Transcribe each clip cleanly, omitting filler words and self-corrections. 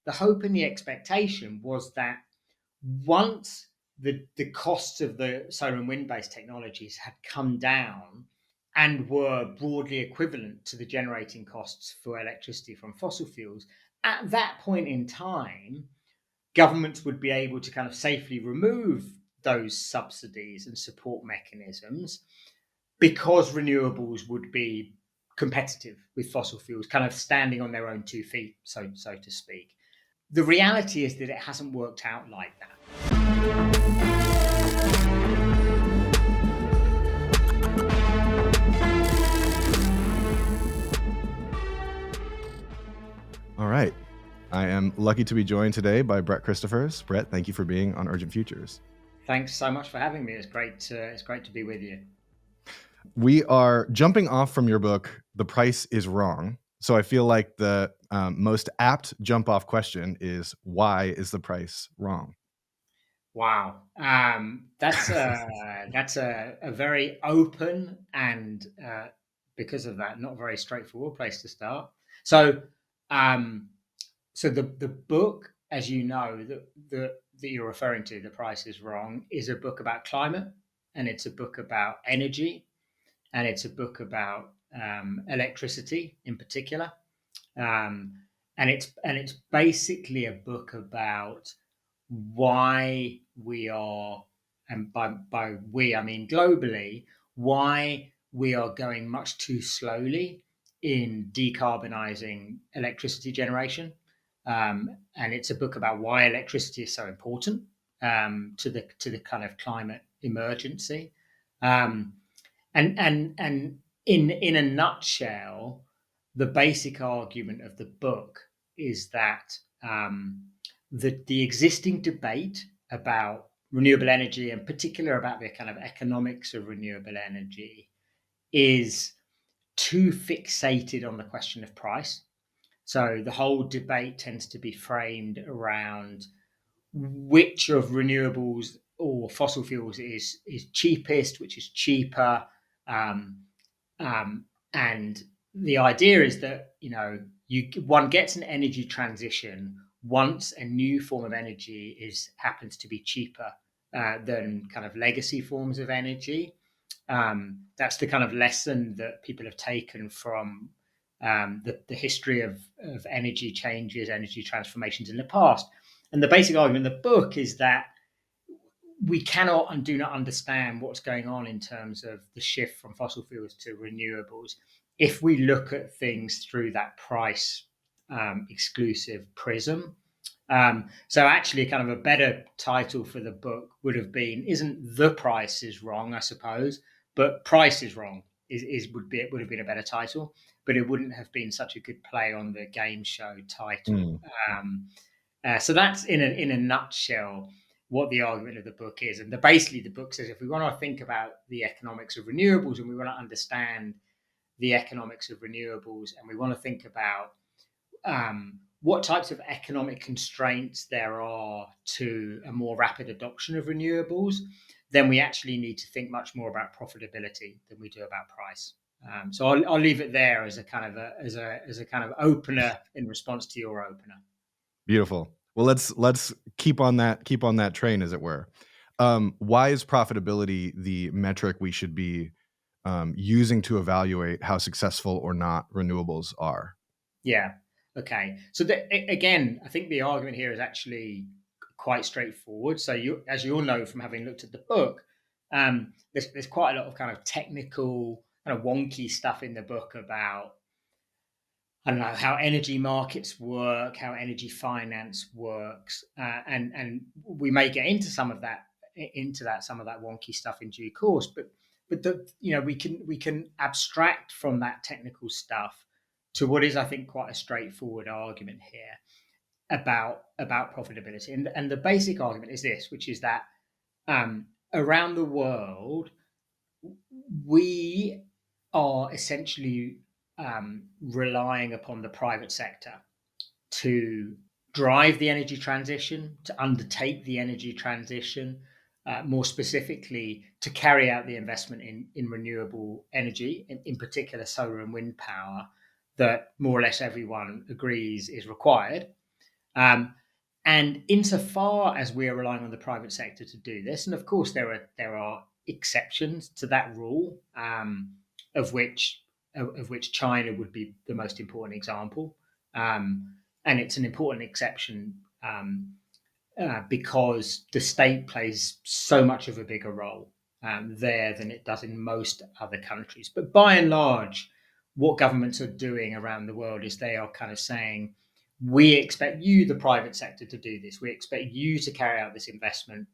the hope and the expectation was that once the costs of the solar and wind-based technologies had come down and were broadly equivalent to the generating costs for electricity from fossil fuels, at that point in time, governments would be able to kind of safely remove those subsidies and support mechanisms because renewables would be competitive with fossil fuels, kind of standing on their own 2 feet, so to speak. The reality is that it hasn't worked out like that. All right. I am lucky to be joined today by Brett Christophers. Brett, thank you for being on Urgent Futures. Thanks so much for having me. It's great to be with you. We are jumping off from your book, The Price is Wrong. So I feel like the most apt jump off question is, why is the price wrong? Wow. That's a very open and because of that, not very straightforward place to start. So the book, as you know, that you're referring to, The Price is Wrong, is a book about climate, and it's a book about energy, and it's a book about electricity in particular, and it's basically a book about why we are, and by we I mean globally, why we are going much too slowly in decarbonising electricity generation. And it's a book about why electricity is so important to the kind of climate emergency. And in a nutshell, the basic argument of the book is that the existing debate about renewable energy, in particular about the kind of economics of renewable energy, is too fixated on the question of price. So the whole debate tends to be framed around which of renewables or fossil fuels is cheapest, which is cheaper, and the idea is that one gets an energy transition once a new form of energy happens to be cheaper than kind of legacy forms of energy. That's the kind of lesson that people have taken from the history of energy changes, energy transformations in the past. And the basic argument in the book is that we cannot and do not understand what's going on in terms of the shift from fossil fuels to renewables if we look at things through that price exclusive prism. So actually, kind of a better title for the book would have been, isn't The Price is Wrong, I suppose, but Price is Wrong would have been a better title, but it wouldn't have been such a good play on the game show title. So that's in a nutshell what the argument of the book is. And basically the book says, if we want to think about the economics of renewables and we want to understand the economics of renewables, and we want to think about what types of economic constraints there are to a more rapid adoption of renewables, then we actually need to think much more about profitability than we do about price. So I'll leave it there as a kind of opener in response to your opener. Beautiful. Well, let's keep on that train, as it were. Why is profitability the metric we should be using to evaluate how successful or not renewables are? Yeah. Okay. So again, I think the argument here is actually quite straightforward. So as you all know from having looked at the book, there's quite a lot of kind of technical, kind of wonky stuff in the book about, I don't know, how energy markets work, how energy finance works, and we may get into some of that wonky stuff in due course. But we can abstract from that technical stuff to what is, I think, quite a straightforward argument here about profitability. And the basic argument is this, which is that around the world, we are essentially relying upon the private sector to drive the energy transition, to undertake the energy transition, more specifically, to carry out the investment in renewable energy, in particular solar and wind power, that more or less everyone agrees is required. And insofar as we are relying on the private sector to do this, and of course there are exceptions to that rule, of which China would be the most important example, and it's an important exception because the state plays so much of a bigger role there than it does in most other countries. But by and large, what governments are doing around the world is they are kind of saying, we expect you, the private sector, to do this. We expect you to carry out this investment,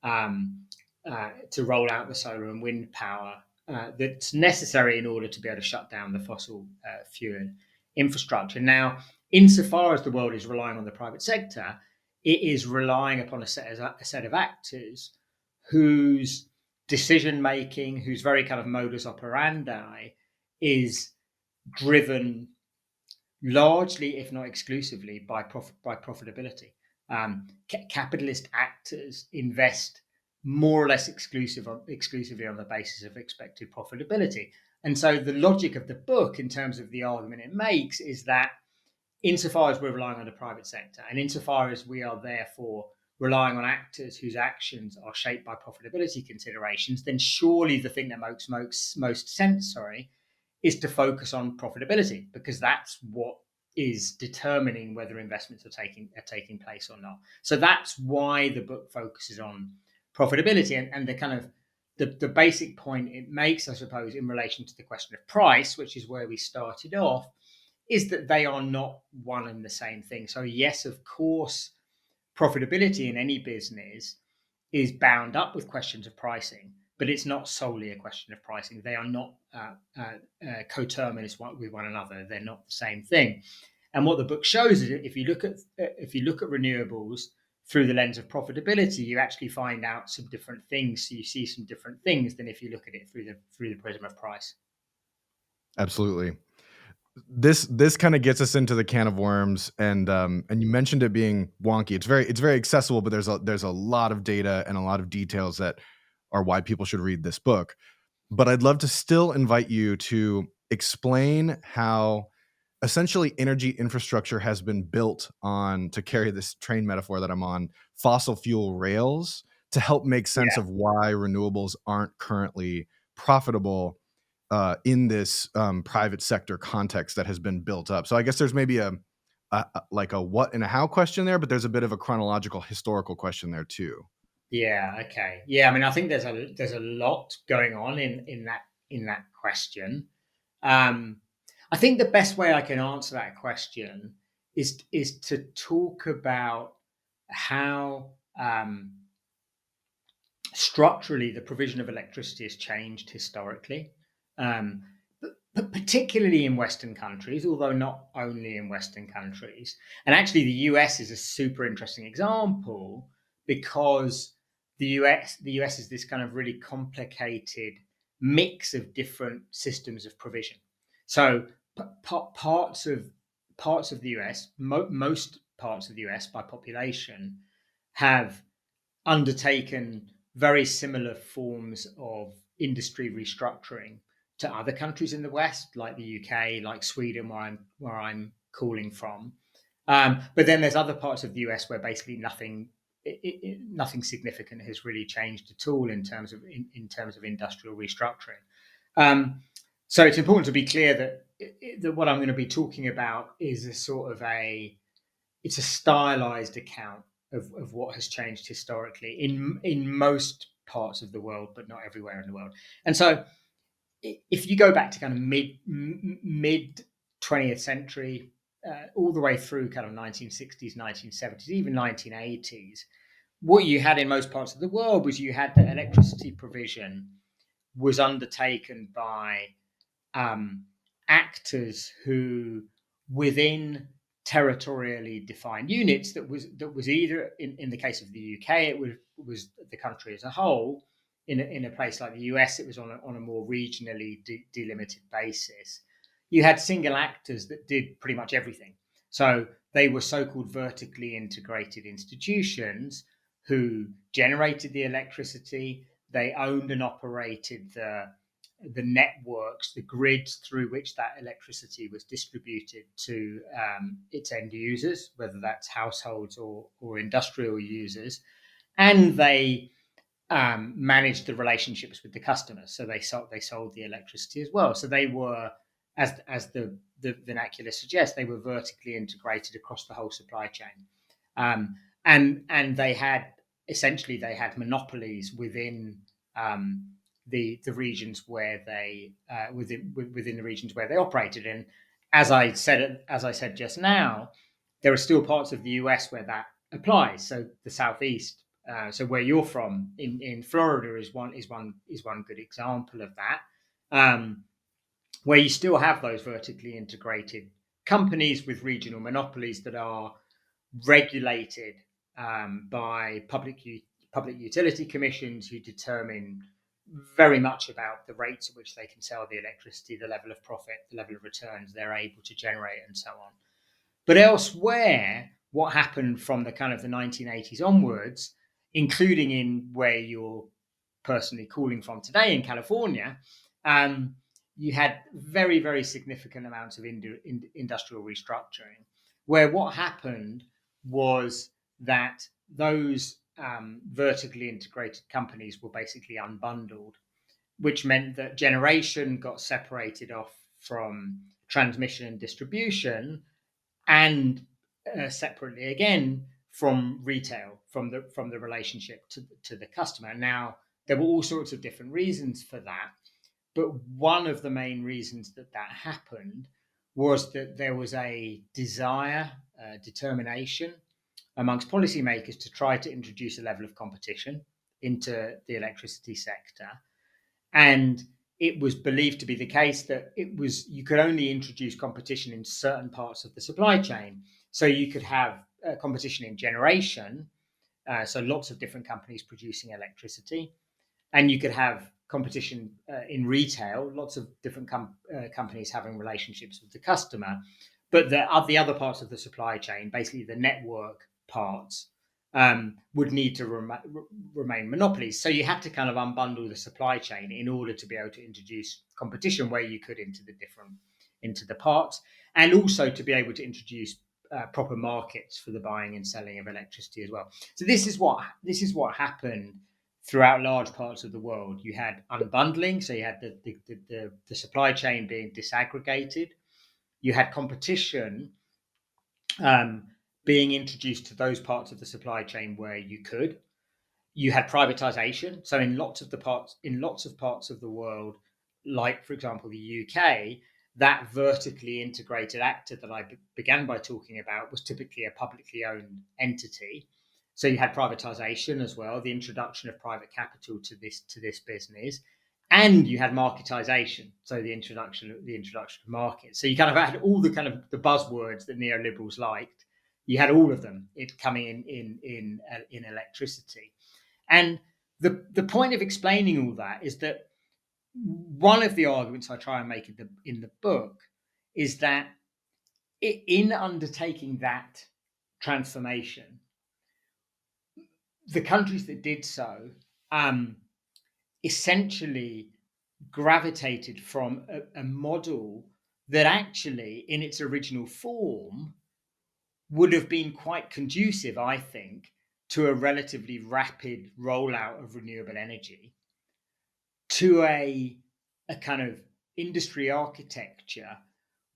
to roll out the solar and wind power that's necessary in order to be able to shut down the fossil fuel infrastructure. Now, insofar as the world is relying on the private sector, it is relying upon a set of actors whose decision making, whose very kind of modus operandi is driven largely, if not exclusively, by profitability. Capitalist actors invest more or less exclusively on the basis of expected profitability. And so the logic of the book, in terms of the argument it makes, is that insofar as we're relying on the private sector, and insofar as we are therefore relying on actors whose actions are shaped by profitability considerations, then surely the thing that makes most sense, is to focus on profitability, because that's what is determining whether investments are taking place or not. So that's why the book focuses on profitability, and the kind of the basic point it makes, I suppose, in relation to the question of price, which is where we started off, is that they are not one and the same thing. So yes, of course, profitability in any business is bound up with questions of pricing, but it's not solely a question of pricing. They are not coterminous with one another. They're not the same thing. And what the book shows is, if you look at renewables through the lens of profitability, you actually find out some different things. So you see some different things than if you look at it through the prism of price. Absolutely. This kind of gets us into the can of worms, and you mentioned it being wonky. It's very accessible, but there's a lot of data and a lot of details that are why people should read this book. But I'd love to still invite you to explain how essentially energy infrastructure has been built on, to carry this train metaphor that I'm on, fossil fuel rails, to help make sense Yeah. of why renewables aren't currently profitable in this private sector context that has been built up. So I guess there's maybe a like a what and a how question there, but there's a bit of a chronological historical question there too. Yeah. Okay. Yeah. I mean, I think there's a lot going on in that question. I think the best way I can answer that question is to talk about how structurally the provision of electricity has changed historically, but particularly in Western countries, although not only in Western countries. And actually, the US is a super interesting example, because the US is this kind of really complicated mix of different systems of provision. So parts of the US, most parts of the US by population, have undertaken very similar forms of industry restructuring to other countries in the West, like the UK, like Sweden, where I'm calling from. But then there's other parts of the US where basically nothing significant has really changed at all in terms of industrial restructuring. So it's important to be clear that what I'm going to be talking about is it's a stylized account of what has changed historically in most parts of the world, but not everywhere in the world. And so, if you go back to kind of mid 20th century, all the way through kind of 1960s, 1970s, even 1980s, what you had in most parts of the world was you had the electricity provision was undertaken by actors who, within territorially defined units, that was either in the case of the UK, it was the country as a whole. In a place like the US, it was on a more regionally delimited basis. You had single actors that did pretty much everything. So they were so-called vertically integrated institutions who generated the electricity. They owned and operated the networks, the grids through which that electricity was distributed to its end users, whether that's households or industrial users, and they managed the relationships with the customers. So they sold the electricity as well. So they were, as the vernacular suggests, they were vertically integrated across the whole supply chain, and they had monopolies within the regions where they within the regions where they operated. And as I said just now, there are still parts of the US where that applies. So the Southeast, so where you're from in Florida is one good example of that, where you still have those vertically integrated companies with regional monopolies that are regulated by public utility commissions, who determine very much about the rates at which they can sell the electricity, the level of profit, the level of returns they're able to generate, and so on. But elsewhere, what happened from the kind of the 1980s onwards, including in where you're personally calling from today in California, you had very, very significant amounts of industrial restructuring, where what happened was that those vertically integrated companies were basically unbundled, which meant that generation got separated off from transmission and distribution, and separately again from retail, from the relationship to the customer. Now, there were all sorts of different reasons for that, but one of the main reasons that happened was that there was a desire, determination amongst policymakers to try to introduce a level of competition into the electricity sector. And it was believed to be the case that you could only introduce competition in certain parts of the supply chain. So you could have competition in generation, so lots of different companies producing electricity, and you could have competition in retail, lots of different companies having relationships with the customer. But the other parts of the supply chain, basically the network parts, would need to remain monopolies. So you had to kind of unbundle the supply chain in order to be able to introduce competition where you could into the parts, and also to be able to introduce proper markets for the buying and selling of electricity as well. So this is what happened throughout large parts of the world. You had unbundling, so you had the supply chain being disaggregated. You had competition being introduced to those parts of the supply chain where you could. You had privatization. So in lots of parts of the world, like for example the UK, that vertically integrated actor that I began by talking about was typically a publicly owned entity. So you had privatization as well, the introduction of private capital to this business, and you had marketization, so the introduction of markets. So you kind of had all the kind of the buzzwords that neoliberals liked. You had all of them coming in electricity. And the point of explaining all that is that one of the arguments I try and make in the book is that in undertaking that transformation, the countries that did so essentially gravitated from a model that actually, in its original form, would have been quite conducive, I think, to a relatively rapid rollout of renewable energy, to a kind of industry architecture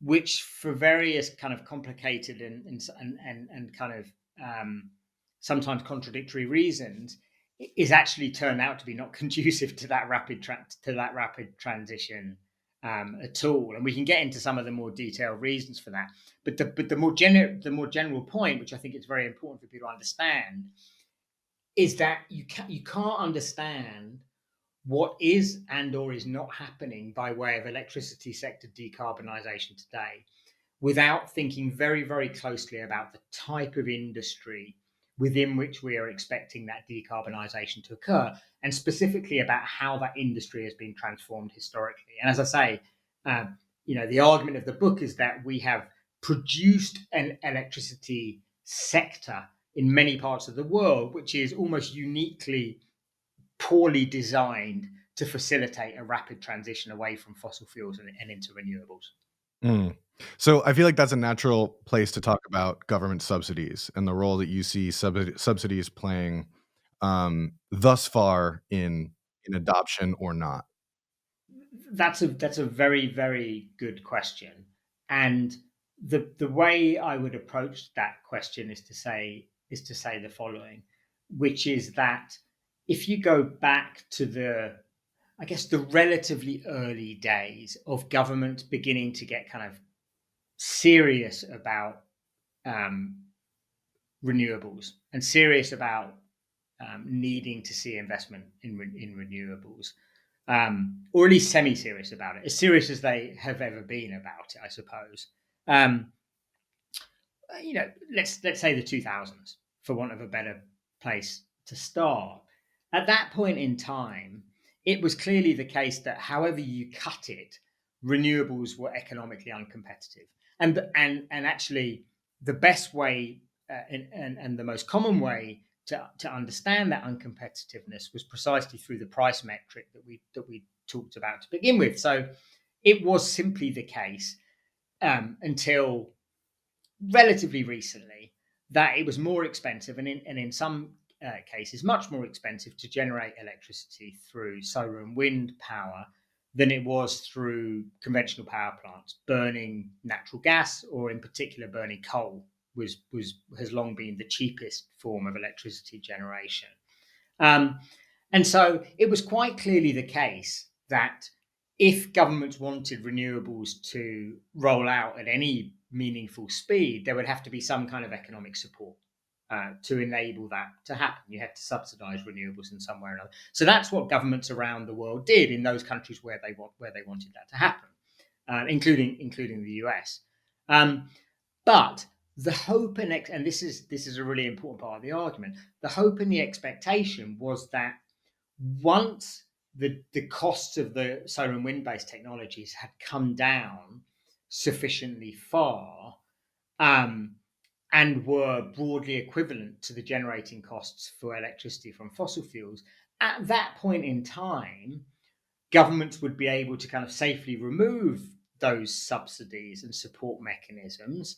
which, for various kind of complicated and kind of sometimes contradictory reasons, is actually turned out to be not conducive to that rapid transition at all. And we can get into some of the more detailed reasons for that. But the more general point, which I think is very important for people to understand, is that you can't understand what is and or is not happening by way of electricity sector decarbonisation today without thinking very, very closely about the type of industry within which we are expecting that decarbonisation to occur, and specifically about how that industry has been transformed historically. And as I say, the argument of the book is that we have produced an electricity sector in many parts of the world which is almost uniquely poorly designed to facilitate a rapid transition away from fossil fuels and into renewables. Mm. So I feel like that's a natural place to talk about government subsidies and the role that you see subsidies playing thus far in adoption or not. That's a very, very good question. And the way I would approach that question is to say the following, which is that if you go back to I guess the relatively early days of government beginning to get kind of serious about um, renewables and serious about needing to see investment in renewables, or at least semi-serious about it, as serious as they have ever been about it, I suppose. Um, let's say the 2000s, for want of a better place to start. At that point in time, it was clearly the case that however you cut it, renewables were economically uncompetitive, and actually the best way and the most common way to understand that uncompetitiveness was precisely through the price metric that we talked about to begin with. So it was simply the case until relatively recently that it was more expensive and in some cases much more expensive to generate electricity through solar and wind power than it was through conventional power plants. Burning natural gas, or in particular burning coal, has long been the cheapest form of electricity generation. Um, and so it was quite clearly the case that if governments wanted renewables to roll out at any meaningful speed, there would have to be some kind of economic support to enable that to happen. You had to subsidize renewables in some way or another. So that's what governments around the world did in those countries where they wanted that to happen, including the US. But the hope and this is a really important part of the argument. The hope and the expectation was that once the costs of the solar and wind based technologies had come down sufficiently far, and were broadly equivalent to the generating costs for electricity from fossil fuels, at that point in time, governments would be able to kind of safely remove those subsidies and support mechanisms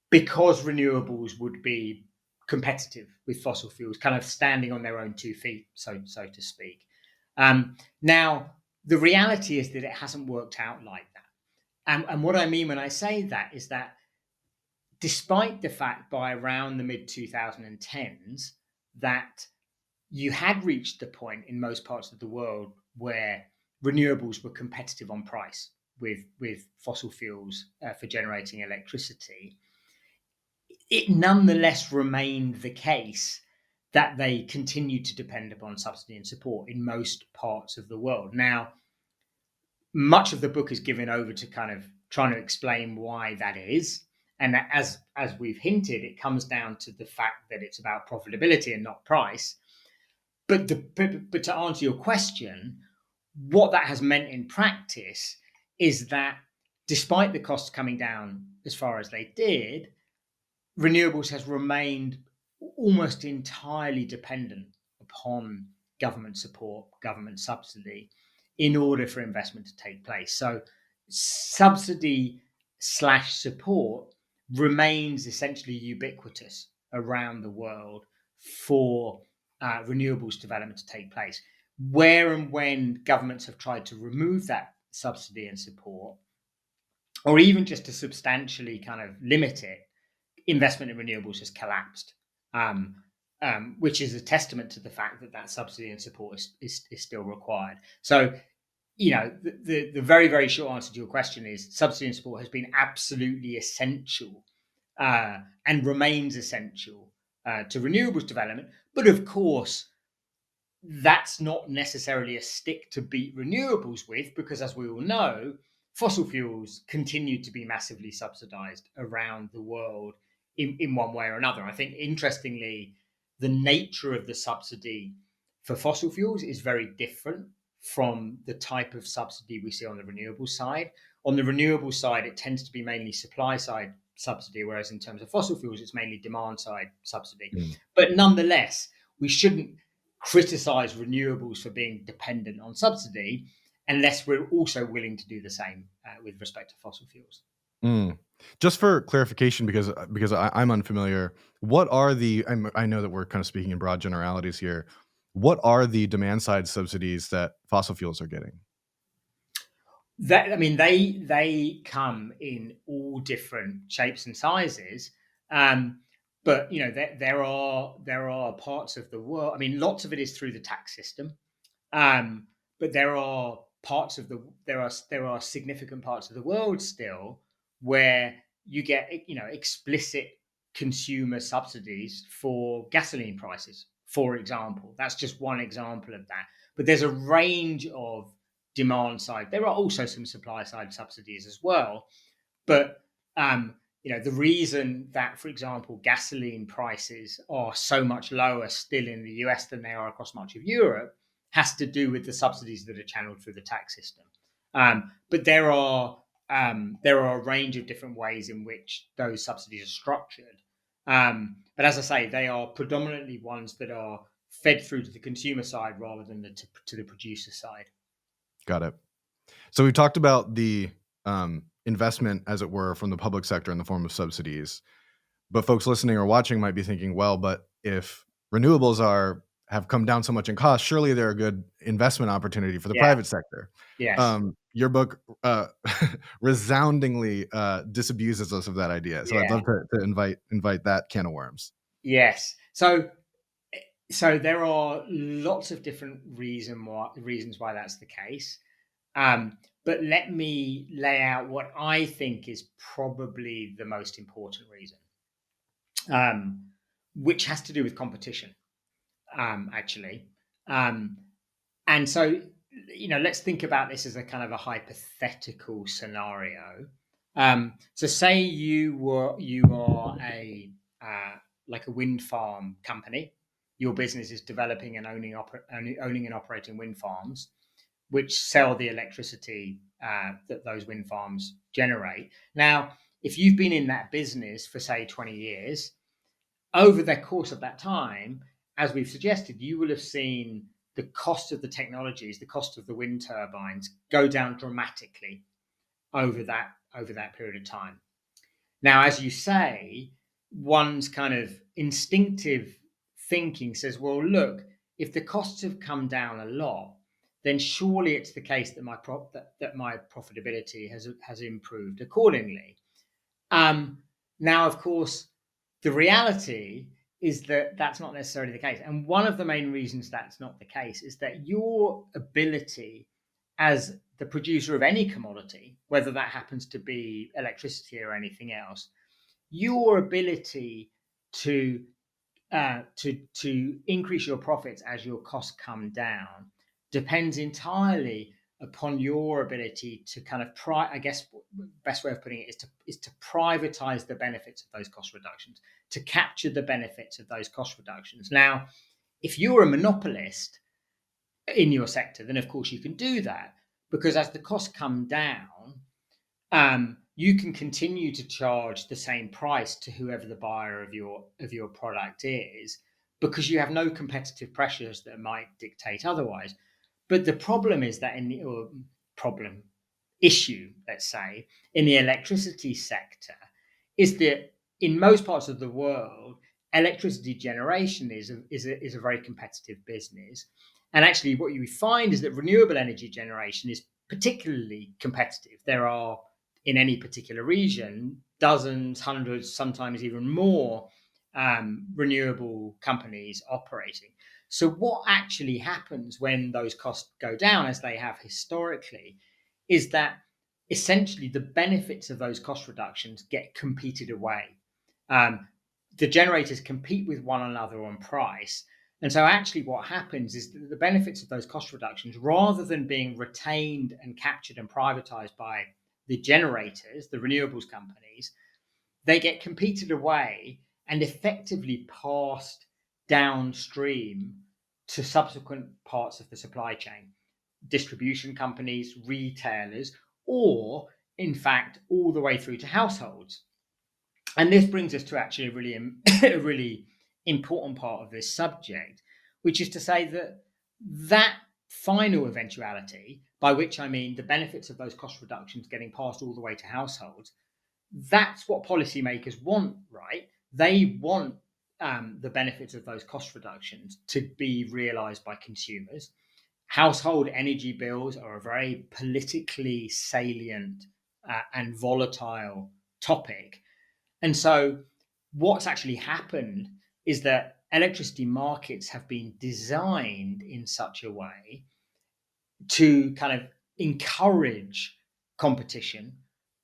because renewables would be competitive with fossil fuels, kind of standing on their own 2 feet, so to speak. Now, the reality is that it hasn't worked out like that. And what I mean when I say that is that despite the fact by around the mid 2010s that you had reached the point in most parts of the world where renewables were competitive on price with fossil fuels for generating electricity, it nonetheless remained the case that they continued to depend upon subsidy and support in most parts of the world. Now, much of the book is given over to kind of trying to explain why that is. And as we've hinted, it comes down to the fact that it's about profitability and not price. But to answer your question, what that has meant in practice is that despite the costs coming down as far as they did, renewables has remained almost entirely dependent upon government support, government subsidy, in order for investment to take place. So, subsidy slash support remains essentially ubiquitous around the world for renewables development to take place. Where and when governments have tried to remove that subsidy and support, or even just to substantially kind of limit it, investment in renewables has collapsed, which is a testament to the fact that that subsidy and support is still required. So, the very, very short answer to your question is subsidy and support has been absolutely essential and remains essential to renewables development. But of course, that's not necessarily a stick to beat renewables with, because as we all know, fossil fuels continue to be massively subsidized around the world in one way or another. I think, interestingly, the nature of the subsidy for fossil fuels is very different from the type of subsidy we see on the renewable side. On the renewable side, it tends to be mainly supply side subsidy, whereas in terms of fossil fuels, it's mainly demand side subsidy. But nonetheless, we shouldn't criticize renewables for being dependent on subsidy, unless we're also willing to do the same with respect to fossil fuels. Mm. Just for clarification, because I'm unfamiliar, what are the? I know that we're kind of speaking in broad generalities here. What are the demand side subsidies that fossil fuels are getting? That, I mean, they come in all different shapes and sizes, but you know there are parts of the world. I mean, lots of it is through the tax system, but there are parts of the there are significant parts of the world still where you get, you know, explicit consumer subsidies for gasoline prices, for example. That's just one example of that. But there's a range of demand side. There are also some supply side subsidies as well, but you know, the reason that, for example, gasoline prices are so much lower still in the US than they are across much of Europe has to do with the subsidies that are channeled through the tax system. But there are a range of different ways in which those subsidies are structured. But as I say, they are predominantly ones that are fed through to the consumer side rather than to the producer side. Got it. So we talked about the investment, as it were, from the public sector in the form of subsidies. But folks listening or watching might be thinking, well, but if renewables have come down so much in cost, surely they're a good investment opportunity for the Yeah. private sector. Yes. Your book resoundingly disabuses us of that idea. So I'd Yeah. love to invite that can of worms. Yes. So there are lots of different reasons why that's the case. But let me lay out what I think is probably the most important reason, um, which has to do with competition, actually. Um, and so, you know, let's think about this as a kind of a hypothetical scenario. So, say you are a like a wind farm company. Your business is developing and owning and operating wind farms, which sell the electricity that those wind farms generate. Now, if you've been in that business for say 20 years, over the course of that time, as we've suggested, you will have seen the cost of the technologies, the cost of the wind turbines go down dramatically over that period of time. Now, as you say, one's kind of instinctive thinking says, well, look, if the costs have come down a lot, then surely it's the case that that my profitability has improved accordingly. Now, of course, the reality is that that's not necessarily the case. And one of the main reasons that's not the case is that your ability as the producer of any commodity, whether that happens to be electricity or anything else, your ability to to increase your profits as your costs come down depends entirely upon your ability to kind of I guess best way of putting it is to privatize the benefits of those cost reductions, to capture the benefits of those cost reductions. Now, if you're a monopolist in your sector, then of course you can do that, because as the costs come down, you can continue to charge the same price to whoever the buyer of your product is, because you have no competitive pressures that might dictate otherwise. But the problem is that problem issue, let's say, in the electricity sector, is that in most parts of the world, electricity generation is a very competitive business. And actually, what you find is that renewable energy generation is particularly competitive. There are, in any particular region, dozens, hundreds, sometimes even more renewable companies operating. So, what actually happens when those costs go down, as they have historically, is that essentially the benefits of those cost reductions get competed away. Um, the generators compete with one another on price. And so, actually, what happens is that the benefits of those cost reductions, rather than being retained and captured and privatized by the generators, the renewables companies, they get competed away and effectively passed downstream to subsequent parts of the supply chain, distribution companies, retailers, or in fact, all the way through to households. And this brings us to actually a really important part of this subject, which is to say that that final eventuality, by which I mean the benefits of those cost reductions getting passed all the way to households, that's what policymakers want, right? They want the benefits of those cost reductions to be realized by consumers. Household energy bills are a very politically salient and volatile topic. And so, what's actually happened is that electricity markets have been designed in such a way to kind of encourage competition,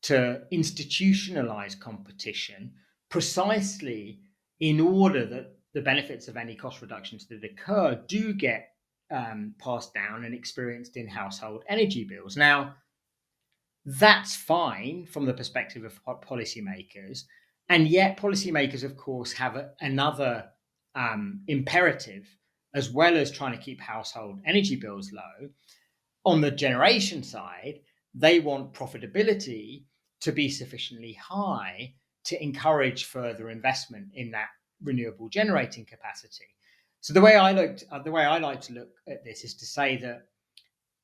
to institutionalize competition, precisely in order that the benefits of any cost reductions that occur do get passed down and experienced in household energy bills. Now, that's fine from the perspective of policymakers. And yet, policymakers, of course, have another imperative, as well as trying to keep household energy bills low. On the generation side, they want profitability to be sufficiently high to encourage further investment in that renewable generating capacity. So the way I like to look at this is to say that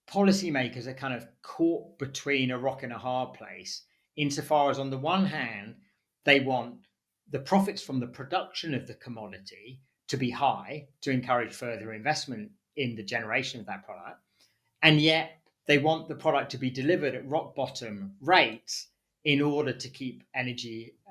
policymakers are kind of caught between a rock and a hard place, insofar as on the one hand, they want the profits from the production of the commodity to be high to encourage further investment in the generation of that product. And yet they want the product to be delivered at rock bottom rates in order to keep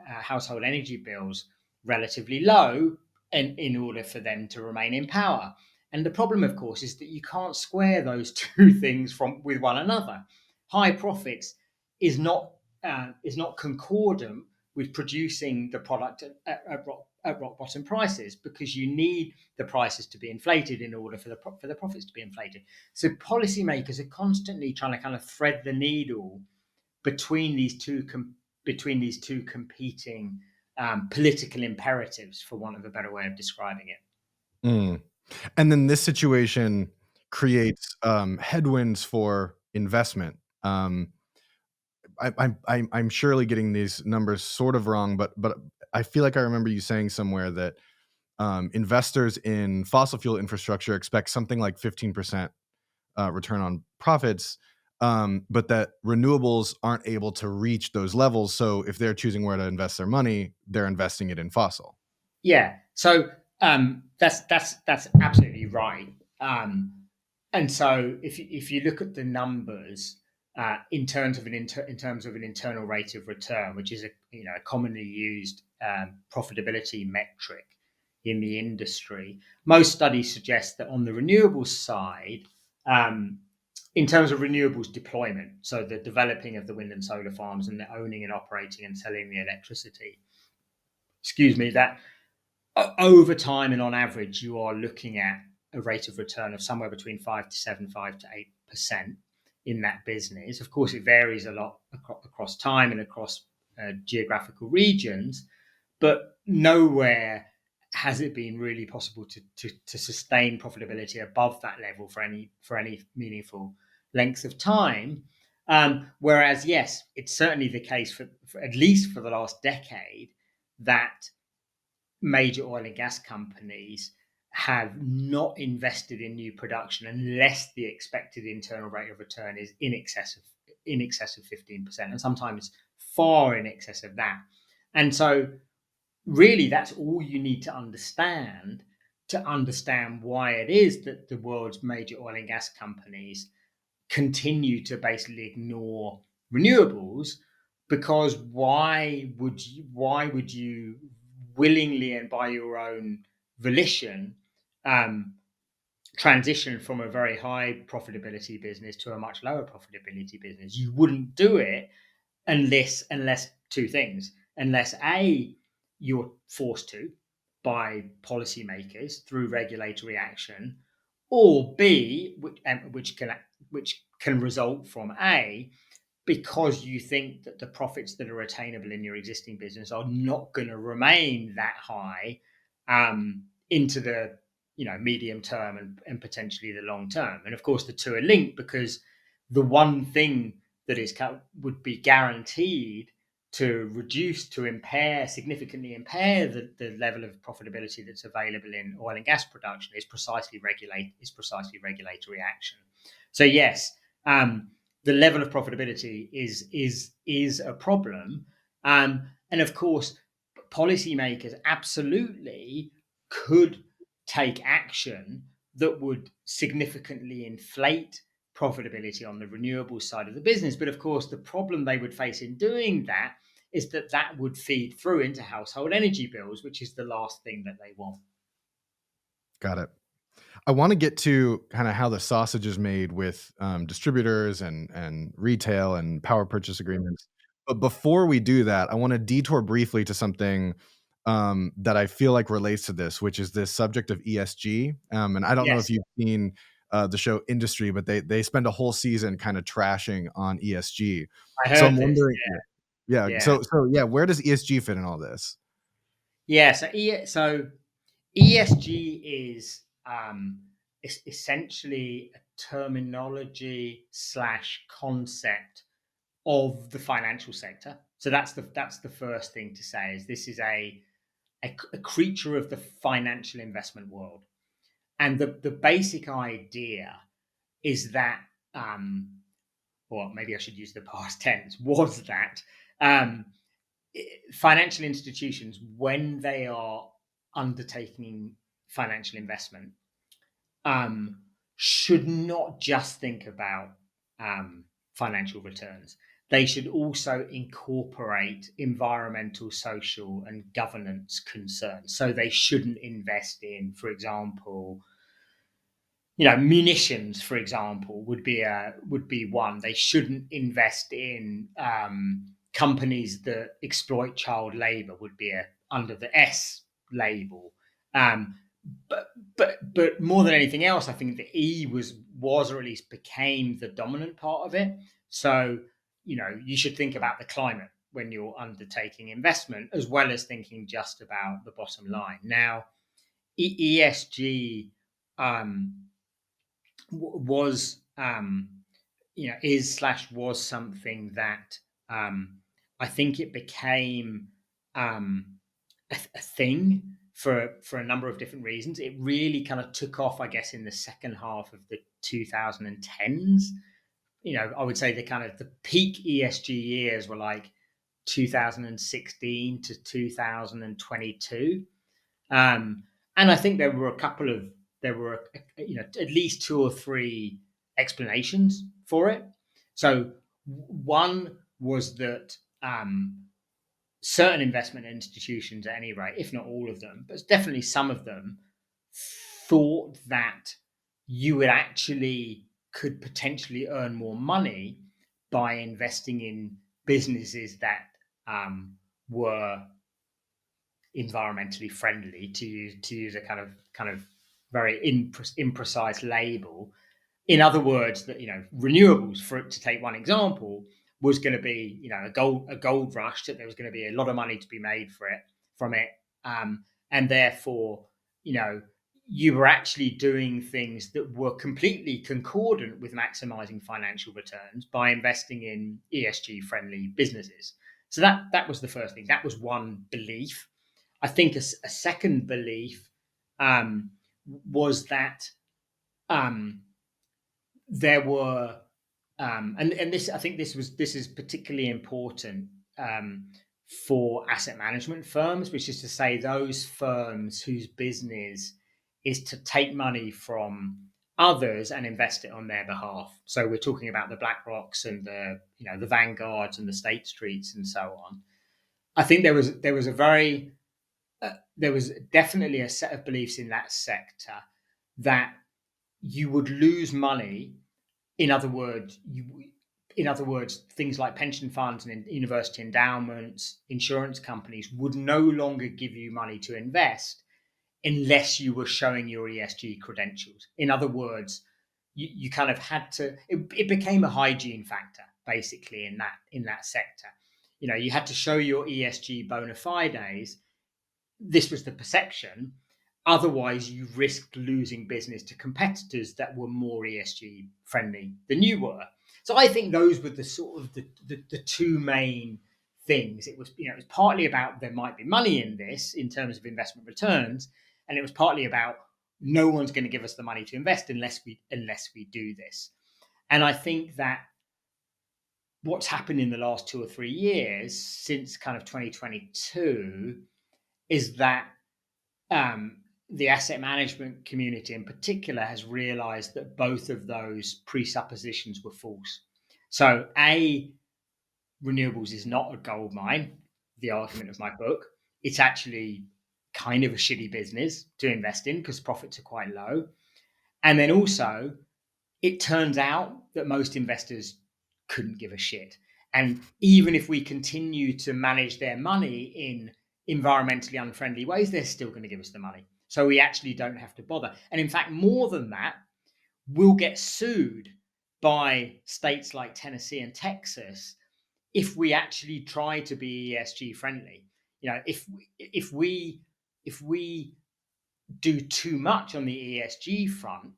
household energy bills relatively low, and in order for them to remain in power. And the problem, of course, is that you can't square those two things with one another. High profits is not concordant with producing the product at rock bottom prices, because you need the prices to be inflated in order for the profits to be inflated. So policymakers are constantly trying to kind of thread the needle between these two competing political imperatives, for want of a better way of describing it. Mm. And then this situation creates headwinds for investment. I'm surely getting these numbers sort of wrong, but I feel like I remember you saying somewhere that investors in fossil fuel infrastructure expect something like 15% return on profits, but that renewables aren't able to reach those levels. So if they're choosing where to invest their money, they're investing it in fossil. Yeah. So that's absolutely right. And so if you look at the numbers in terms of an internal rate of return, which is a commonly used profitability metric in the industry, most studies suggest that on the renewables side, in terms of renewables deployment, so the developing of the wind and solar farms and the owning and operating and selling the electricity, that over time and on average, you are looking at a rate of return of somewhere between 5 to 7, 5 to 8% in that business. Of course, it varies a lot across time and across geographical regions, but nowhere has it been really possible to sustain profitability above that level for any meaningful length of time. Whereas, yes, it's certainly the case for at least for the last decade that major oil and gas companies have not invested in new production unless the expected internal rate of return is in excess of 15%, and sometimes far in excess of that. And so really that's all you need to understand why it is that the world's major oil and gas companies continue to basically ignore renewables. Because why would you willingly and by your own volition transition from a very high profitability business to a much lower profitability business? You wouldn't do it unless two things: unless A, you're forced to by policymakers through regulatory action, or B, which can result from A, because you think that the profits that are attainable in your existing business are not going to remain that high into the medium term and potentially the long term. And of course, the two are linked, because the one thing that would be guaranteed significantly impair the level of profitability that's available in oil and gas production is precisely regulatory action. So yes, the level of profitability is a problem, and of course, policymakers absolutely could take action that would significantly inflate profitability on the renewable side of the business. But of course, the problem they would face in doing that is that that would feed through into household energy bills, which is the last thing that they want. Got it. I want to get to kind of how the sausage is made with distributors and retail and power purchase agreements. But before we do that, I want to detour briefly to something that I feel like relates to this, which is this subject of ESG. And I don't know if Yes, you've seen the show Industry, but they spend a whole season kind of trashing on ESG. I So heard I'm this. wondering, yeah. Yeah, So yeah, where does ESG fit in all this? yeah. So ESG is essentially a terminology slash concept of the financial sector. So that's the first thing to say. Is this is a creature of the financial investment world, and the basic idea is that, or maybe I should use the past tense, was that um, financial institutions, when they are undertaking financial investment, um, should not just think about financial returns. They should also incorporate environmental, social, and governance concerns. So they shouldn't invest in, for example, munitions, for example, would be one. They shouldn't invest in companies that exploit child labor, would be under the S label. Um, but more than anything else, I think the E was or at least became the dominant part of it. So you should think about the climate when you're undertaking investment, as well as thinking just about the bottom line. Now, ESG um, was is slash was something that I think it became a thing for a number of different reasons. It really kind of took off, I guess, in the second half of the 2010s. I would say the peak ESG years were like 2016 to 2022. Um, and I think there were at least two or three explanations for it. So one was that certain investment institutions, at any rate, if not all of them, but definitely some of them, thought that you would actually could potentially earn more money by investing in businesses that were environmentally friendly, to use a kind of very imprecise label. In other words, that renewables, for to take one example, was going to be a gold rush, that there was going to be a lot of money to be made from it, and therefore you were actually doing things that were completely concordant with maximizing financial returns by investing in ESG friendly businesses. So that was the first thing. That was one belief. I think a second belief was that um, there were, and this, I think this is particularly important for asset management firms, which is to say those firms whose business is to take money from others and invest it on their behalf. So we're talking about the BlackRocks and the Vanguards and the State Streets and so on. I think there was definitely a set of beliefs in that sector that you would lose money. In other words, things like pension funds and university endowments, insurance companies would no longer give you money to invest unless you were showing your ESG credentials. In other words, you kind of had to. It became a hygiene factor basically in that sector. You had to show your ESG bona fides. This was the perception. Otherwise, you risked losing business to competitors that were more ESG friendly than you were. So I think those were the sort of the two main things. It was partly about there might be money in this in terms of investment returns, and it was partly about no one's going to give us the money to invest unless we do this. And I think that what's happened in the last 2 or 3 years since kind of 2022 is that the asset management community in particular has realized that both of those presuppositions were false. So, renewables is not a gold mine, the argument of my book. It's actually kind of a shitty business to invest in because profits are quite low. And then also, it turns out that most investors couldn't give a shit. And even if we continue to manage their money in environmentally unfriendly ways, they're still going to give us the money. So we actually don't have to bother. And in fact, more than that, we'll get sued by states like Tennessee and Texas if we actually try to be ESG friendly. If we do too much on the ESG front,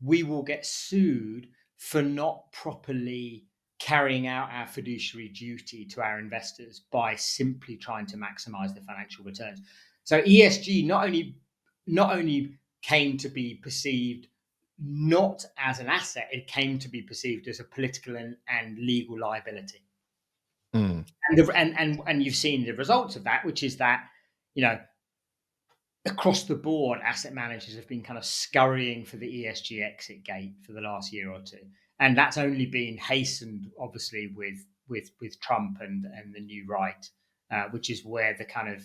we will get sued for not properly carrying out our fiduciary duty to our investors by simply trying to maximize the financial returns. So ESG not only came to be perceived not as an asset, it came to be perceived as a political and legal liability. Mm. And you've seen the results of that, which is that, across the board, asset managers have been kind of scurrying for the ESG exit gate for the last year or two, and that's only been hastened, obviously, with Trump and the new right, which is where the kind of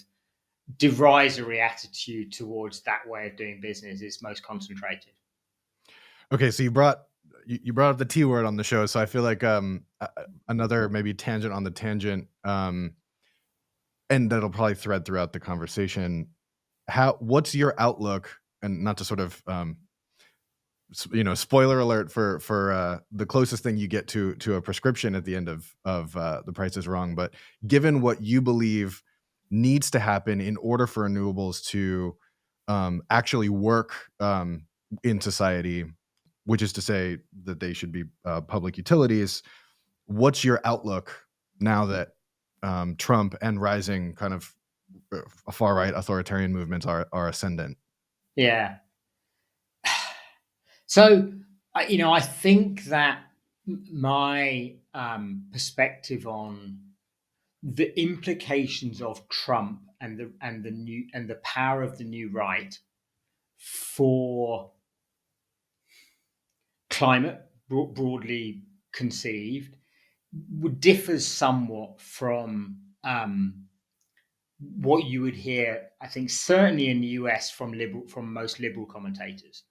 derisory attitude towards that way of doing business is most concentrated. Okay, so you brought up the T word on the show, so I feel like another maybe tangent on the tangent, and that'll probably thread throughout the conversation. What's your outlook, and not to sort of spoiler alert for the closest thing you get to a prescription at the end of The Price is Wrong, but given what you believe needs to happen in order for renewables to actually work in society, which is to say that they should be public utilities, what's your outlook now that Trump and rising kind of far right authoritarian movements are ascendant? Yeah. So, I think that my perspective on the implications of Trump and the power of the new right for climate, broadly conceived, differs somewhat from what you would hear, I think, certainly in the US from most liberal commentators.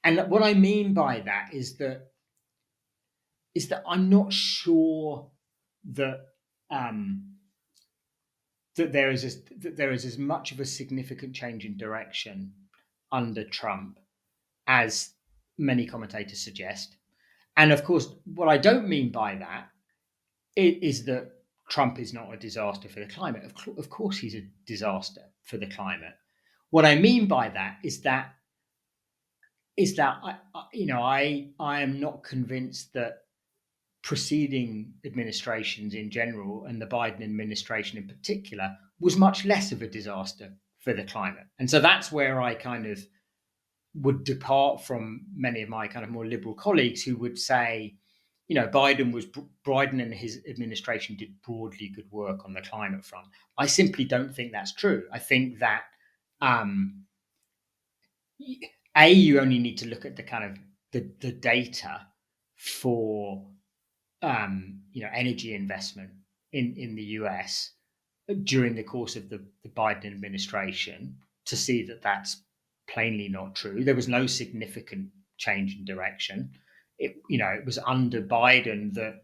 And what I mean by that is that I'm not sure that that there is as much of a significant change in direction under Trump as many commentators suggest. And of course, what I don't mean by that is that Trump is not a disaster for the climate. Of course, he's a disaster for the climate. What I mean by that is that I am not convinced that preceding administrations in general, and the Biden administration in particular, was much less of a disaster for the climate. And so that's where I kind of would depart many of my kind of more liberal colleagues who would say, Biden and his administration did broadly good work on the climate front. I simply don't think that's true. I think that you only need to look at the kind of the data for energy investment in the US during the course of the Biden administration to see that that's plainly not true. There was no significant change in direction. It was under Biden that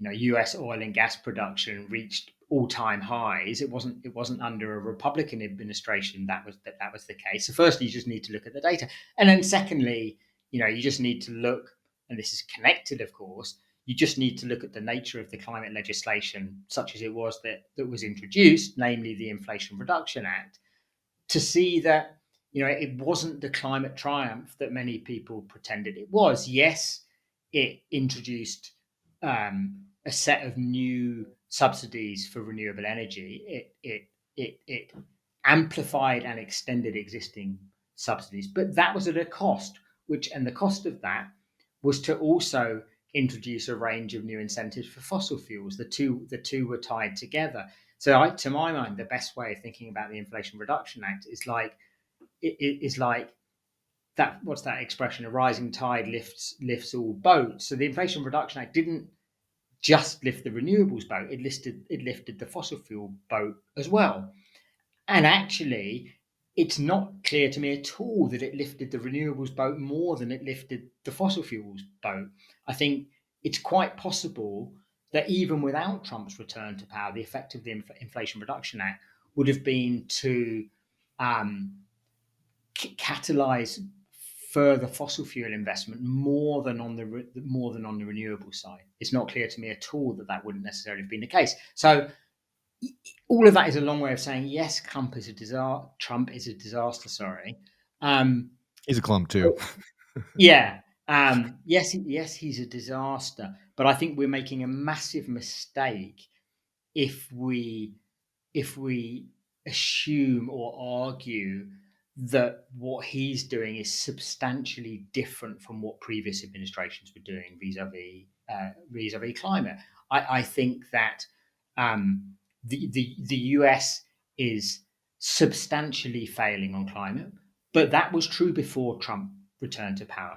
US oil and gas production reached all-time highs. It wasn't under a Republican administration that was the case. So firstly, you just need to look at the data, and then secondly, you just need to look, and this is connected, of course. You just need to look at the nature of the climate legislation, such as it was that was introduced, namely the Inflation Reduction Act, to see that it wasn't the climate triumph that many people pretended it was. Yes, it introduced a set of new subsidies for renewable energy. It amplified and extended existing subsidies, but that was at a cost. And the cost of that was to also introduce a range of new incentives for fossil fuels. The two were tied together. So, to my mind, the best way of thinking about the Inflation Reduction Act is like that. What's that expression? A rising tide lifts all boats. So the Inflation Reduction Act didn't just lift the renewables boat; it lifted the fossil fuel boat as well. And actually, it's not clear to me at all that it lifted the renewables boat more than it lifted the fossil fuels boat. I think it's quite possible that even without Trump's return to power, the effect of the Inflation Reduction Act would have been to um, catalyze further fossil fuel investment more than on the renewable side. It's not clear to me at all that that wouldn't necessarily have been the case. So all of that is a long way of saying yes, Trump is a disaster. Sorry. He's a clump too. Yeah. Yes, he's a disaster. But I think we're making a massive mistake if we if we assume or argue that what he's doing is substantially different from what previous administrations were doing vis-a-vis climate. I think that the US is substantially failing on climate, but that was true before Trump returned to power.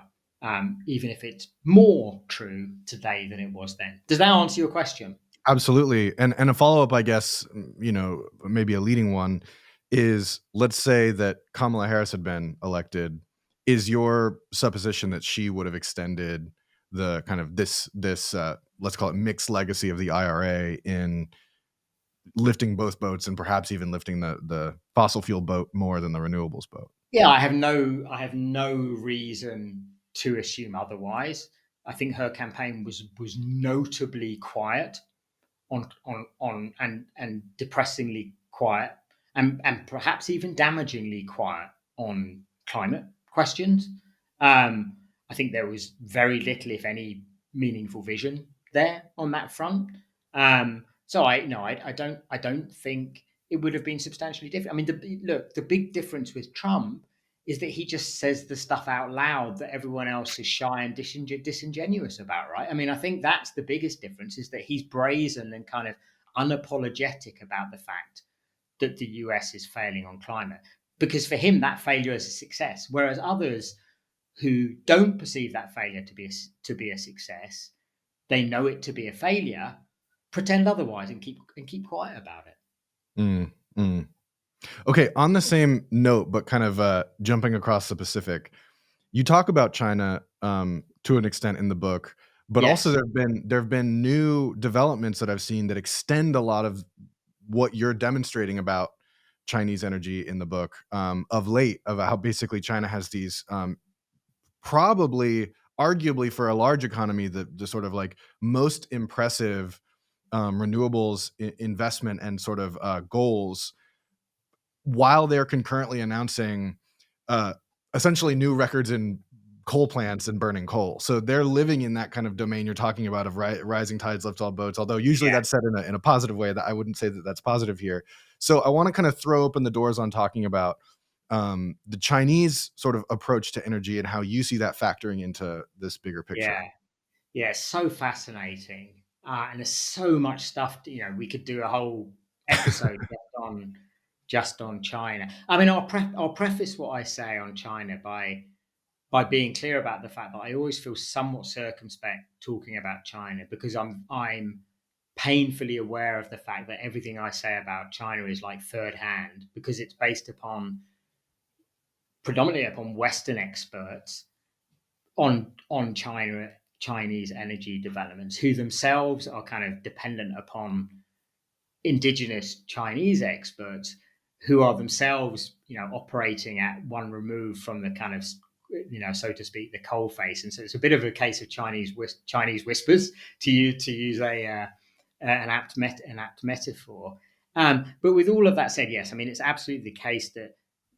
Even if it's more true today than it was then. Does that answer your question? Absolutely. And a follow-up, I guess, maybe a leading one is, let's say that Kamala Harris had been elected. Is your supposition that she would have extended the kind of this let's call it mixed legacy of the IRA in lifting both boats and perhaps even lifting the fossil fuel boat more than the renewables boat? Yeah, I have no reason to assume otherwise. I think her campaign was notably quiet and depressingly quiet, and perhaps even damagingly quiet on climate questions. I think there was very little, if any, meaningful vision there on that front. So I don't think it would have been substantially different. I mean, the big difference with Trump is that he just says the stuff out loud that everyone else is shy and disingenuous about, right? I mean, I think that's the biggest difference, is that he's brazen and kind of unapologetic about the fact that the US is failing on climate. Because for him, that failure is a success. Whereas others who don't perceive that failure to be a success, they know it to be a failure, pretend otherwise and keep quiet about it. Mm, mm. Okay, on the same note, but kind of jumping across the Pacific, you talk about China to an extent in the book, but also Yes. there have been new developments that I've seen that extend a lot of what you're demonstrating about Chinese energy in the book of late, of how basically China has these probably, arguably for a large economy, the sort of like most impressive renewables investment and sort of goals, while they're concurrently announcing uh, essentially new records in coal plants and burning coal. So they're living in that kind of domain you're talking about of rising tides lift all boats, although usually Yeah. that's said in a positive way. That I wouldn't say that that's positive here. So I want to kind of throw open the doors on talking about the Chinese sort of approach to energy and how you see that factoring into this bigger picture. Yeah. Yeah. So fascinating. And there's so much stuff. We could do a whole episode just on China. I mean, I'll preface what I say on China by being clear about the fact that I always feel somewhat circumspect talking about China, because I'm painfully aware of the fact that everything I say about China is like third hand, because it's based predominantly upon Western experts on Chinese energy developments, who themselves are kind of dependent upon indigenous Chinese experts, who are themselves, operating at one remove from the kind of, so to speak, the coal face. And so it's a bit of a case of Chinese whispers, to use an apt metaphor. But with all of that said, yes, I mean, it's absolutely the case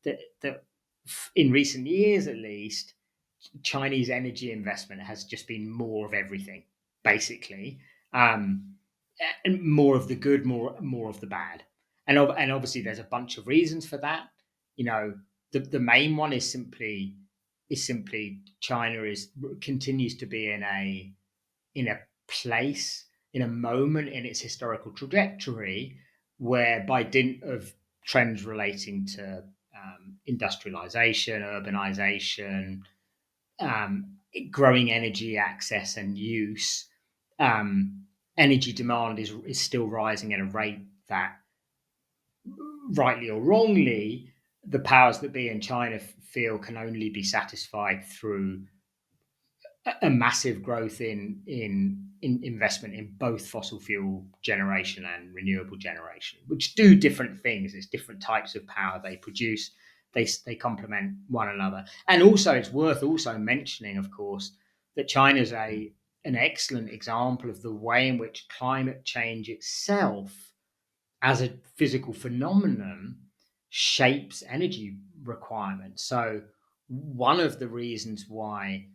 that in recent years, at least, Chinese energy investment has just been more of everything, basically. Um, and more of the good, more of the bad, and obviously there's a bunch of reasons for that. You know, the main one is simply China is continues to be in a place, in a moment in its historical trajectory where, by dint of trends relating to industrialization, urbanization, growing energy access and use, um, energy demand is still rising at a rate that, rightly or wrongly, the powers that be in China feel can only be satisfied through a massive growth in investment in both fossil fuel generation and renewable generation, which do different things. It's different types of power they produce. They complement one another. And also, it's worth also mentioning, of course, that China's an excellent example of the way in which climate change itself, as a physical phenomenon, shapes energy requirements. So, one of the reasons why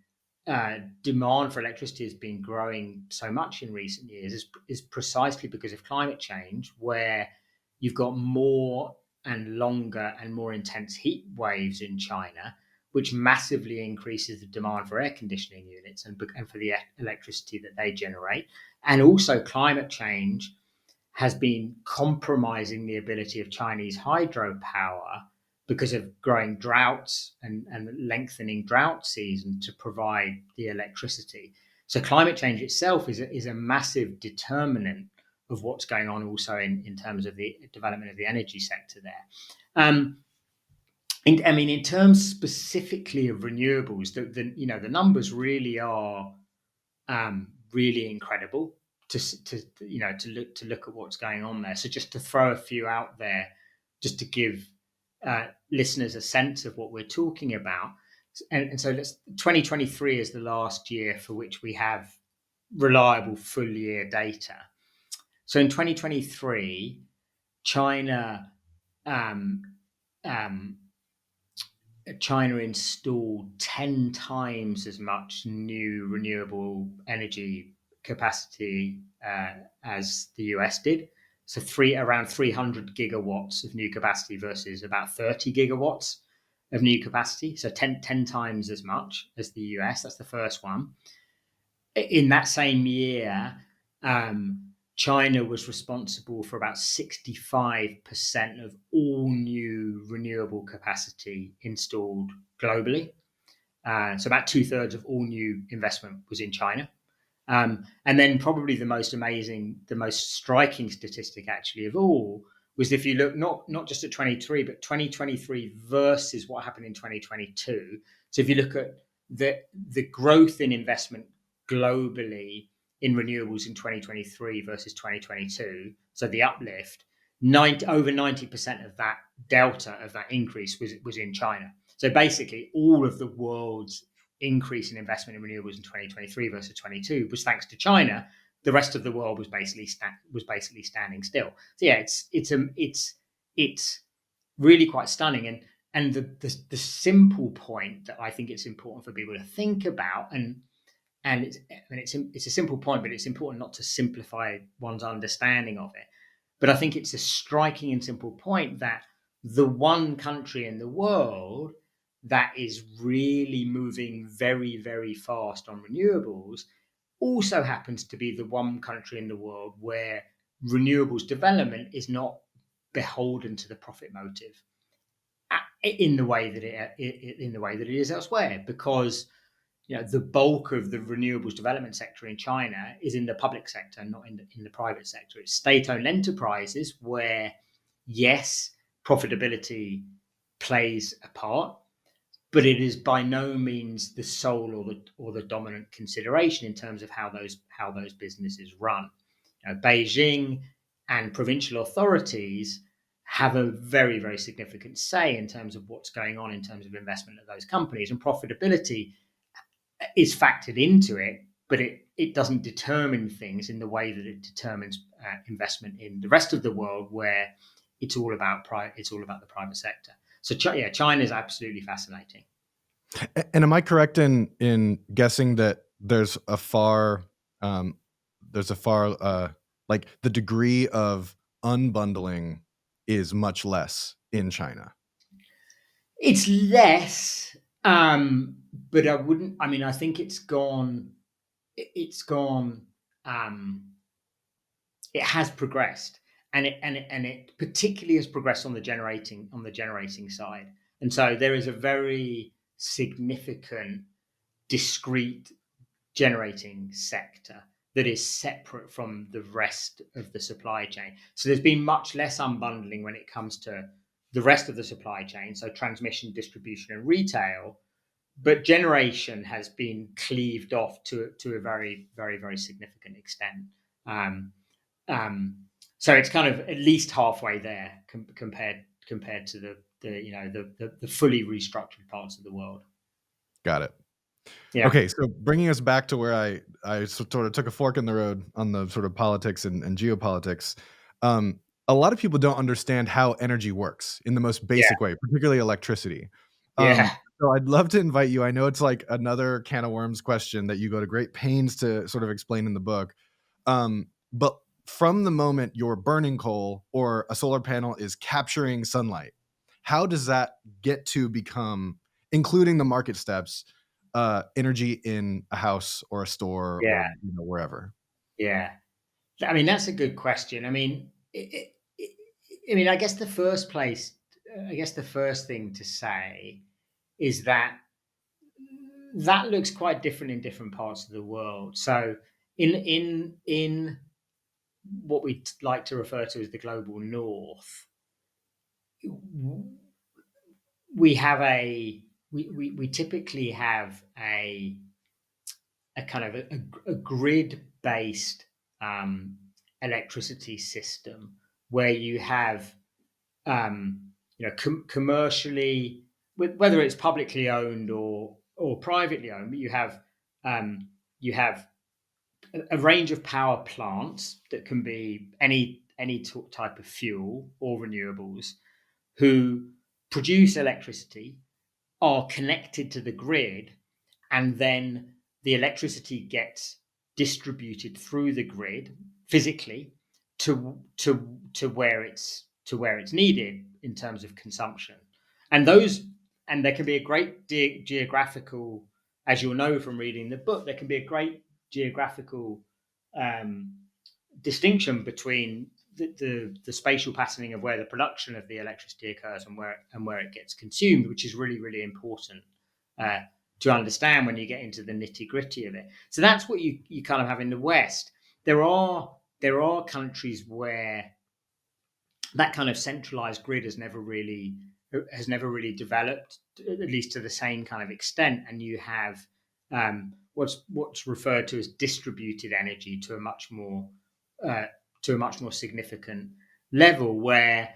demand for electricity has been growing so much in recent years is precisely because of climate change, where you've got more and longer and more intense heat waves in China, which massively increases the demand for air conditioning units and for the electricity that they generate. And also, climate change has been compromising the ability of Chinese hydropower because of growing droughts and lengthening drought season to provide the electricity. So climate change itself is a massive determinant of what's going on also in terms of the development of the energy sector there. In terms specifically of renewables, the numbers really are really incredible to look at what's going on there. So just to throw a few out there, just to give listeners a sense of what we're talking about. And so 2023 is the last year for which we have reliable full year data. So in 2023, China um, um, China installed 10 times as much new renewable energy capacity as the US did. So around 300 gigawatts of new capacity versus about 30 gigawatts of new capacity. So 10 times as much as the US. That's the first one. In that same year, China was responsible for about 65% of all new renewable capacity installed globally. So about 2/3 of all new investment was in China. And then probably the most amazing, the most striking statistic actually of all was, if you look not just at 23, but 2023 versus what happened in 2022. So if you look at the growth in investment globally in renewables in 2023 versus 2022, so the uplift, over 90% of that delta, of that increase, was in China. So basically, all of the world's increase in investment in renewables in 2023 versus 22 was thanks to China. The rest of the world was basically standing still. So yeah, it's really quite stunning. And the simple point that I think it's important for people to think about, and it's a simple point, but it's important not to simplify one's understanding of it. But I think it's a striking and simple point that the one country in the world that is really moving very, very fast on renewables also happens to be the one country in the world where renewables development is not beholden to the profit motive in the way that it is elsewhere, because the bulk of the renewables development sector in China is in the public sector, not in the private sector. It's state-owned enterprises where, yes, profitability plays a part, but it is by no means the sole or the dominant consideration in terms of how those businesses run. Beijing and provincial authorities have a very, very significant say in terms of what's going on in terms of investment of those companies, and profitability is factored into it, but it doesn't determine things in the way that it determines investment in the rest of the world, where it's all about the private sector. So China is absolutely fascinating. And am I correct in guessing that there's a far there's a far like the degree of unbundling is much less in China. It's less, but I wouldn't. I mean, I think it's gone. It's gone. Um, it has progressed, and it particularly has progressed on the generating side. And so there is a very significant, discrete generating sector that is separate from the rest of the supply chain. So there's been much less unbundling when it comes to the rest of the supply chain, so transmission, distribution, and retail. But generation has been cleaved off to a very, very, very significant extent. Um, um, so it's kind of at least halfway there compared to the fully restructured parts of the world. Got it. Yeah, Okay, so bringing us back to where I sort of took a fork in the road on the sort of politics and geopolitics. Um, a lot of people don't understand how energy works in the most yeah, basic way, particularly electricity. yeah, So I'd love to invite you. I know it's like another can of worms question that you go to great pains to sort of explain in the book. But from the moment you're burning coal or a solar panel is capturing sunlight, how does that get to become, including the market steps, energy in a house or a store yeah, or wherever? yeah. I mean, that's a good question. I mean, I mean, I guess the first thing to say is that that looks quite different in different parts of the world. So, in what we like to refer to as the global north, we have we typically have a kind of a grid based um, electricity system where you have commercially, whether it's publicly owned or privately owned, but um, you have a range of power plants that can be any type of fuel or renewables who produce electricity, are connected to the grid, and then the electricity gets distributed through the grid physically to where it's needed in terms of consumption. And those and there can be a great geographical, as you'll know from reading the book, there can be a great geographical um, distinction between the spatial patterning of where the production of the electricity occurs and where it gets consumed, which is really, really important uh, to understand when you get into the nitty gritty of it. So that's what you kind of have in the West. There are countries where that kind of centralized grid has never really developed, at least to the same kind of extent, and you have what's referred to as distributed energy uh, to a much more significant level, where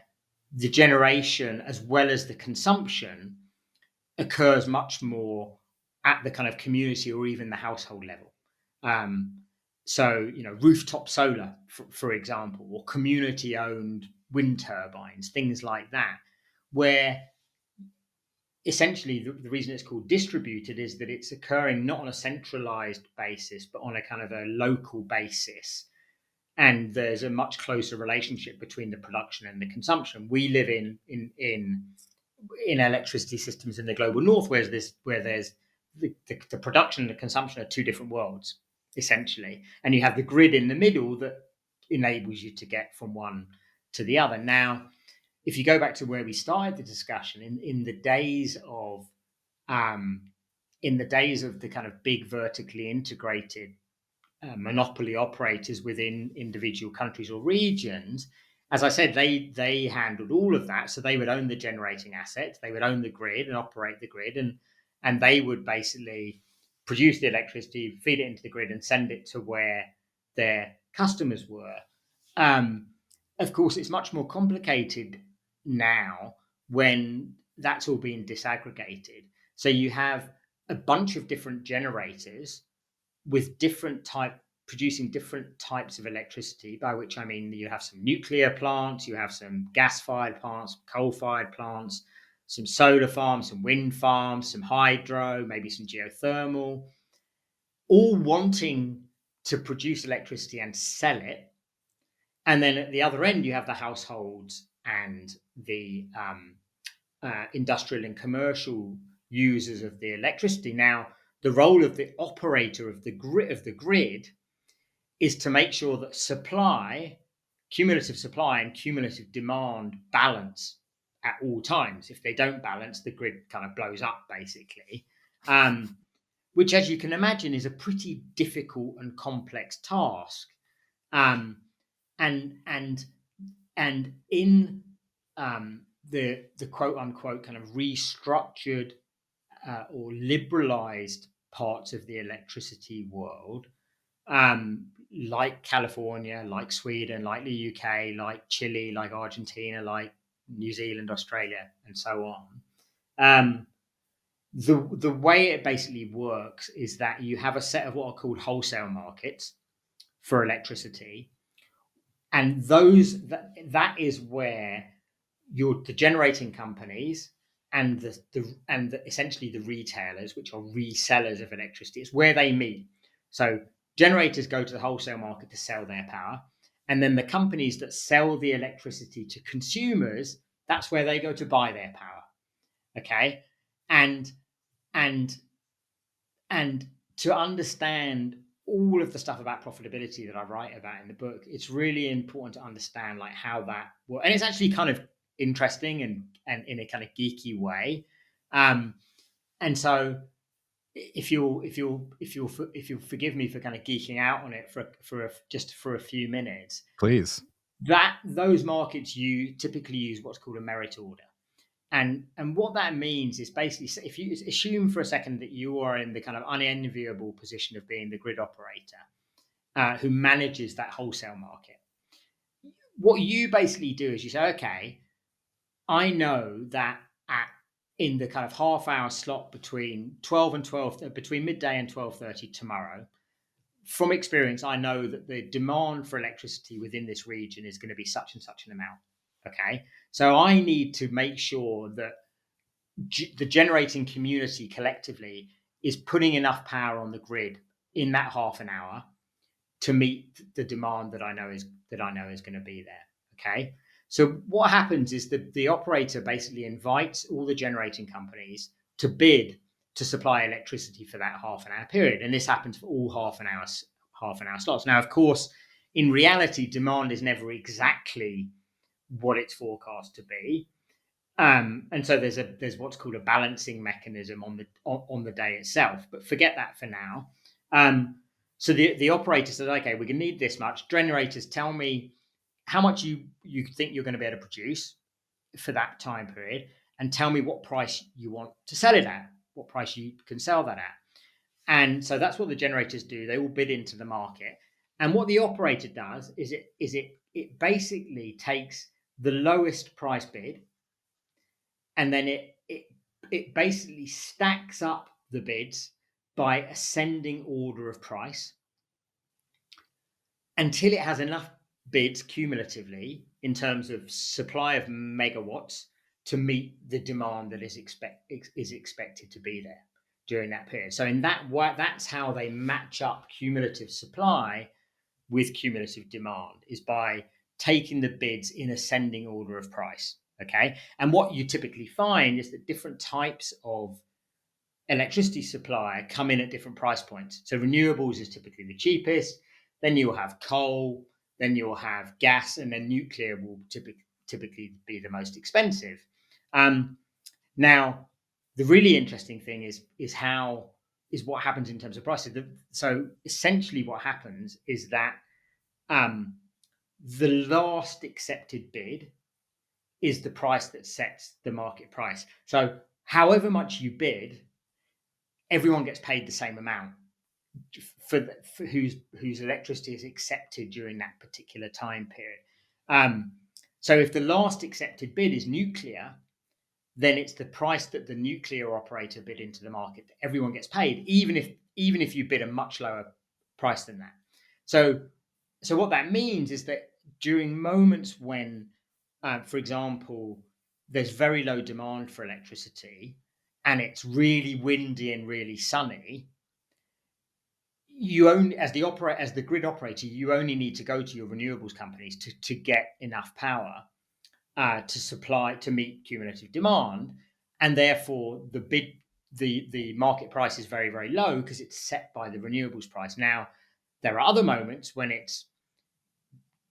the generation as well as the consumption occurs much more at the kind of community or even the household level. Um, so, rooftop solar, for example, or community owned wind turbines, things like that, where essentially the reason it's called distributed is that it's occurring not on a centralized basis, but on a kind of a local basis. And there's a much closer relationship between the production and the consumption. We live in electricity systems in the global north, where there's the production and the consumption are two different worlds, essentially. And you have the grid in the middle that enables you to get from one to the other. Now, if you go back to where we started the discussion, um, in the days of the kind of big vertically integrated monopoly operators within individual countries or regions, as I said, they handled all of that. So they would own the generating assets, they would own the grid and operate the grid, and they would basically produce the electricity, feed it into the grid, and send it to where their customers were. Um, of course, it's much more complicated now when that's all being disaggregated. So you have a bunch of different generators with producing different types of electricity, by which I mean you have some nuclear plants, you have some gas-fired plants, coal-fired plants, some solar farms, some wind farms, some hydro, maybe some geothermal, all wanting to produce electricity and sell it. And then at the other end, you have the households and the industrial and commercial users of the electricity. Now, the role of the operator of the grid is to make sure that cumulative supply and cumulative demand balance at all times. If they don't balance, the grid kind of blows up, basically. Which, as you can imagine, is a pretty difficult and complex task. And in the quote unquote kind of restructured or liberalized parts of the electricity world, like California, like Sweden, like the UK, like Chile, like Argentina, like New Zealand, Australia, and so on. The way it basically works is that you have a set of what are called wholesale markets for electricity, and that is where the generating companies and essentially the retailers, which are resellers of electricity, it's where they meet. So generators go to the wholesale market to sell their power, and then the companies that sell the electricity to consumers, that's where they go to buy their power. Okay, and and and to understand all of the stuff about profitability that I write about in the book, it's really important to understand like how that works. And it's actually kind of interesting and in a kind of geeky way. And so if you'll forgive me for kind of geeking out on it for a few minutes, Please. that those markets you typically use what's called a merit order. And what that means is basically, if you assume for a second that you are in the kind of unenviable position of being the grid operator who manages that wholesale market, what you basically do is you say, okay, I know that in the kind of half-hour slot between between midday and 12:30 tomorrow, from experience, I know that the demand for electricity within this region is going to be such and such an amount. Okay, so I need to make sure that the generating community collectively is putting enough power on the grid in that half an hour to meet the demand that I know is going to be there. Okay, so what happens is the operator basically invites all the generating companies to bid to supply electricity for that half an hour period, and this happens for all half an hour slots. Now, of course, in reality, demand is never exactly what it's forecast to be. And so there's what's called a balancing mechanism on the day itself. But forget that for now. So the operator says, okay, we're going to need this much. Generators, tell me how much you think you're going to be able to produce for that time period, and tell me what price you want to sell it at, what price you can sell that at. And so that's what the generators do. They all bid into the market. And what the operator does is it basically takes the lowest price bid, and then it basically stacks up the bids by ascending order of price until it has enough bids cumulatively in terms of supply of megawatts to meet the demand that is expected to be there during that period. So in that way, that's how they match up cumulative supply with cumulative demand, is by taking the bids in ascending order of price. Okay, and what you typically find is that different types of electricity supply come in at different price points. So renewables is typically the cheapest, then you'll have coal, then you'll have gas, and then nuclear will typically be the most expensive. Now, the really interesting thing is what happens in terms of prices. So essentially what happens is that the last accepted bid is the price that sets the market price. So however much you bid, everyone gets paid the same amount for whose electricity is accepted during that particular time period. So if the last accepted bid is nuclear, then it's the price that the nuclear operator bid into the market that everyone gets paid, even if you bid a much lower price than that. So what that means is that during moments when, for example, there's very low demand for electricity and it's really windy and really sunny, you only, as the grid operator, you only need to go to your renewables companies to get enough power to meet cumulative demand, and therefore the market price is very, very low because it's set by the renewables price. Now, there are other moments when it's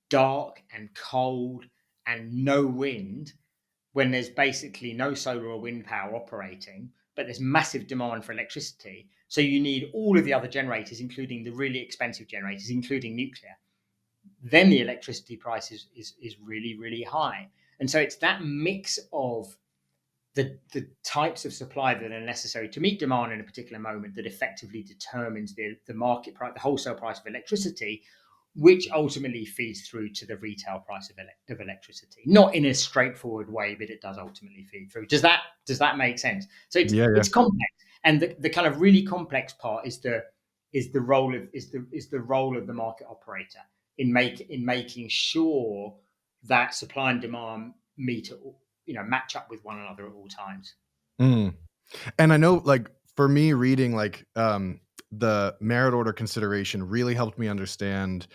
dark and cold and no wind, when there's basically no solar or wind power operating, but there's massive demand for electricity. So you need all of the other generators, including the really expensive generators, including nuclear. Then the electricity price is really, really high. And so it's that mix of the types of supply that are necessary to meet demand in a particular moment that effectively determines the market price, the wholesale price of electricity, which ultimately feeds through to the retail price of electricity. Not in a straightforward way, but it does ultimately feed through. Does that make sense? So Yeah, yeah. it's complex, and the kind of really complex part is the role of the market operator in making sure that supply and demand match up with one another at all times. Mm. And I know, like, for me, reading like the merit order consideration really helped me understand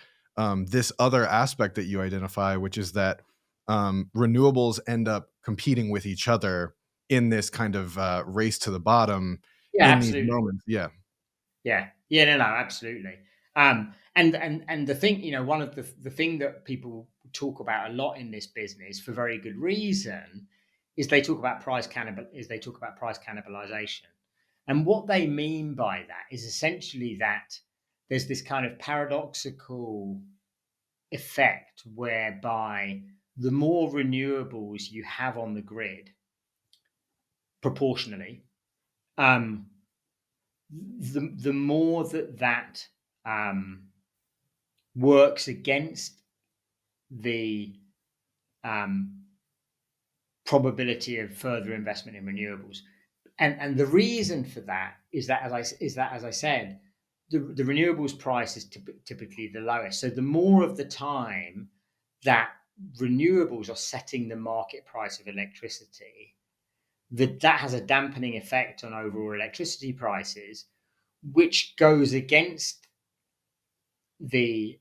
this other aspect that you identify, which is that renewables end up competing with each other in this kind of race to the bottom Yeah, in these absolutely. moments. Yeah. Yeah, no, absolutely. And the thing, one of the thing that people talk about a lot in this business for very good reason is they talk about price cannibalization. And what they mean by that is essentially that there's this kind of paradoxical effect whereby the more renewables you have on the grid proportionally, um, the more that um, works against the um, probability of further investment in renewables. And the reason for that is that, as I said, the renewables price is typically the lowest. So the more of the time that renewables are setting the market price of electricity, that has a dampening effect on overall electricity prices, which goes against the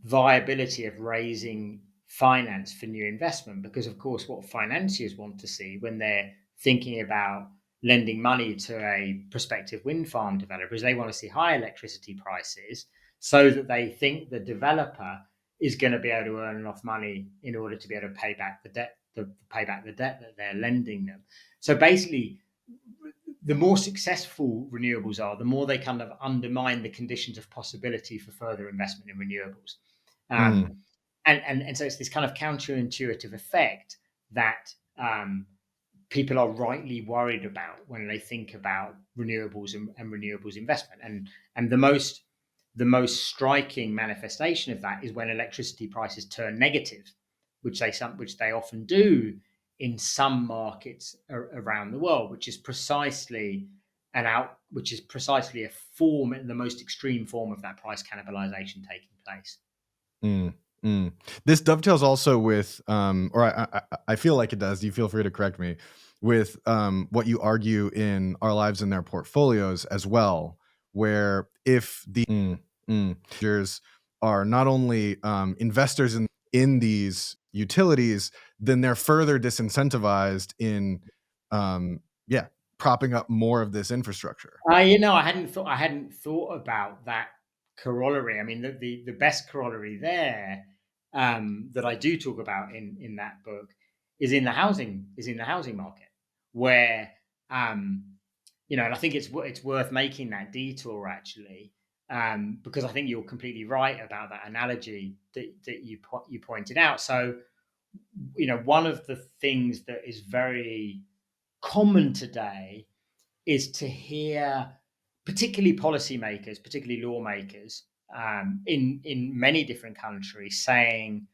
viability of raising finance for new investment. Because, of course, what financiers want to see when they're thinking about lending money to a prospective wind farm developer is they want to see high electricity prices so that they think the developer is going to be able to earn enough money in order to be able to pay back the debt, that they're lending them. So basically, the more successful renewables are, the more they kind of undermine the conditions of possibility for further investment in renewables. Mm, Um, and so it's this kind of counterintuitive effect that people are rightly worried about when they think about renewables and renewables investment. And the most striking manifestation of that is when electricity prices turn negative, which they often do in some markets around the world, which is precisely a form, the most extreme form of that price cannibalization taking place. mm, mm. This dovetails also with, or I feel like it does. You feel free to correct me with what you argue in Our Lives in Their Portfolios as well, where if the investors are not only investors in these utilities, then they're further disincentivized in, yeah, propping up more of this infrastructure. I hadn't thought about that corollary. I mean, the best corollary there, that I do talk about in that book, is in the housing market, where and I think it's worth making that detour actually, because I think you're completely right about that analogy that you pointed out. So, one of the things that is very common today is to hear, particularly policymakers, particularly lawmakers, in many different countries, saying,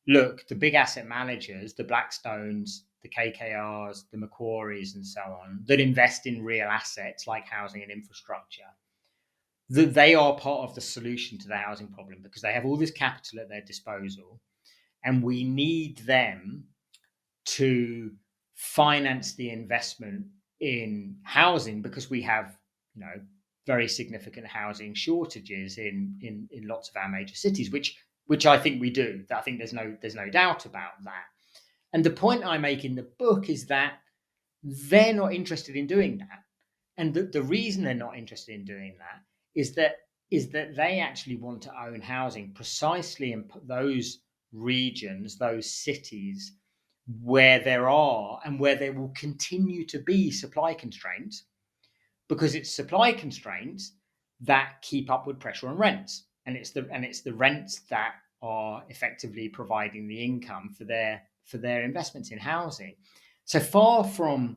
"Look, the big asset managers, the Blackstones, the KKRs, the Macquaries, and so on, that invest in real assets like housing and infrastructure, that they are part of the solution to the housing problem because they have all this capital at their disposal, and we need them to finance the investment in housing because we have, very significant housing shortages in lots of our major cities, which I think we do. I think there's no doubt about that. And the point I make in the book is that they're not interested in doing that. And the reason they're not interested in doing that is that they actually want to own housing precisely in those regions, those cities where there are and where there will continue to be supply constraints, because it's supply constraints that keep upward pressure on rents, and it's the rents that are effectively providing the income for their investments in housing. So far from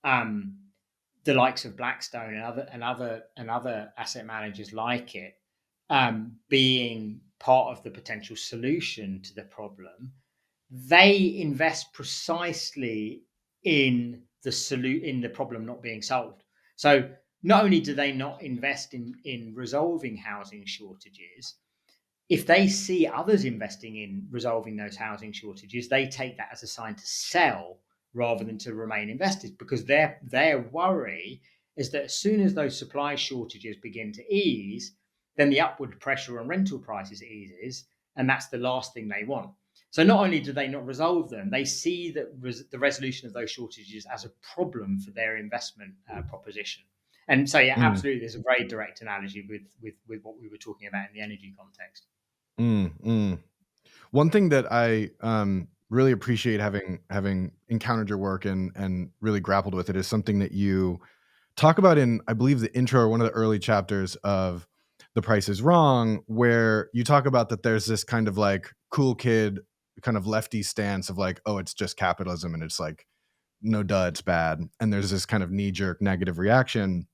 the likes of Blackstone and other asset managers like it being part of the potential solution to the problem, they invest precisely in the problem not being solved. So not only do they not invest in resolving housing shortages, if they see others investing in resolving those housing shortages, they take that as a sign to sell rather than to remain invested, because their worry is that as soon as those supply shortages begin to ease, then the upward pressure on rental prices eases, and that's the last thing they want. So not only do they not resolve them, they see that the resolution of those shortages as a problem for their investment proposition. And so, yeah, Mm, absolutely, there's a very direct analogy with what we were talking about in the energy context. mm. One thing that I really appreciate having encountered your work and really grappled with it is something that you talk about in, I believe, the intro or one of the early chapters of The Price is Wrong, where you talk about that there's this kind of like cool kid kind of lefty stance of like, oh, it's just capitalism and it's like, no, duh, it's bad. And there's this kind of knee jerk negative reaction.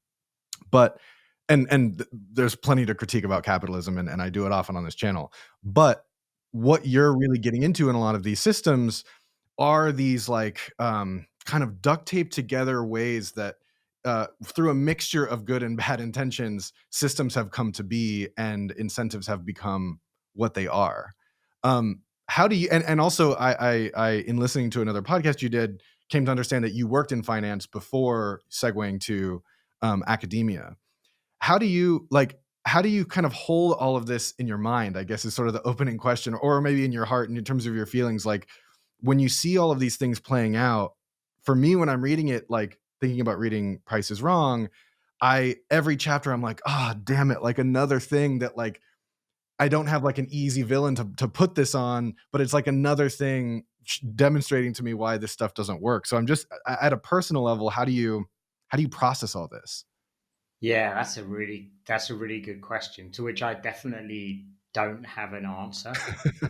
But there's plenty to critique about capitalism, and I do it often on this channel. But what you're really getting into in a lot of these systems are these like kind of duct taped together ways that through a mixture of good and bad intentions, systems have come to be and incentives have become what they are. How do you and also I in listening to another podcast you did came to understand that you worked in finance before segueing to academia. How do you kind of hold all of this in your mind, I guess, is sort of the opening question, or maybe in your heart and in terms of your feelings, like when you see all of these things playing out. For me, when I'm reading it, like thinking about reading Price is Wrong, every chapter I'm like, ah, oh, damn it, like another thing that like I don't have like an easy villain to put this on, but it's like another thing demonstrating to me why this stuff doesn't work. So I'm just at a personal level, how do you process all this? Yeah, that's a really good question, to which I definitely don't have an answer,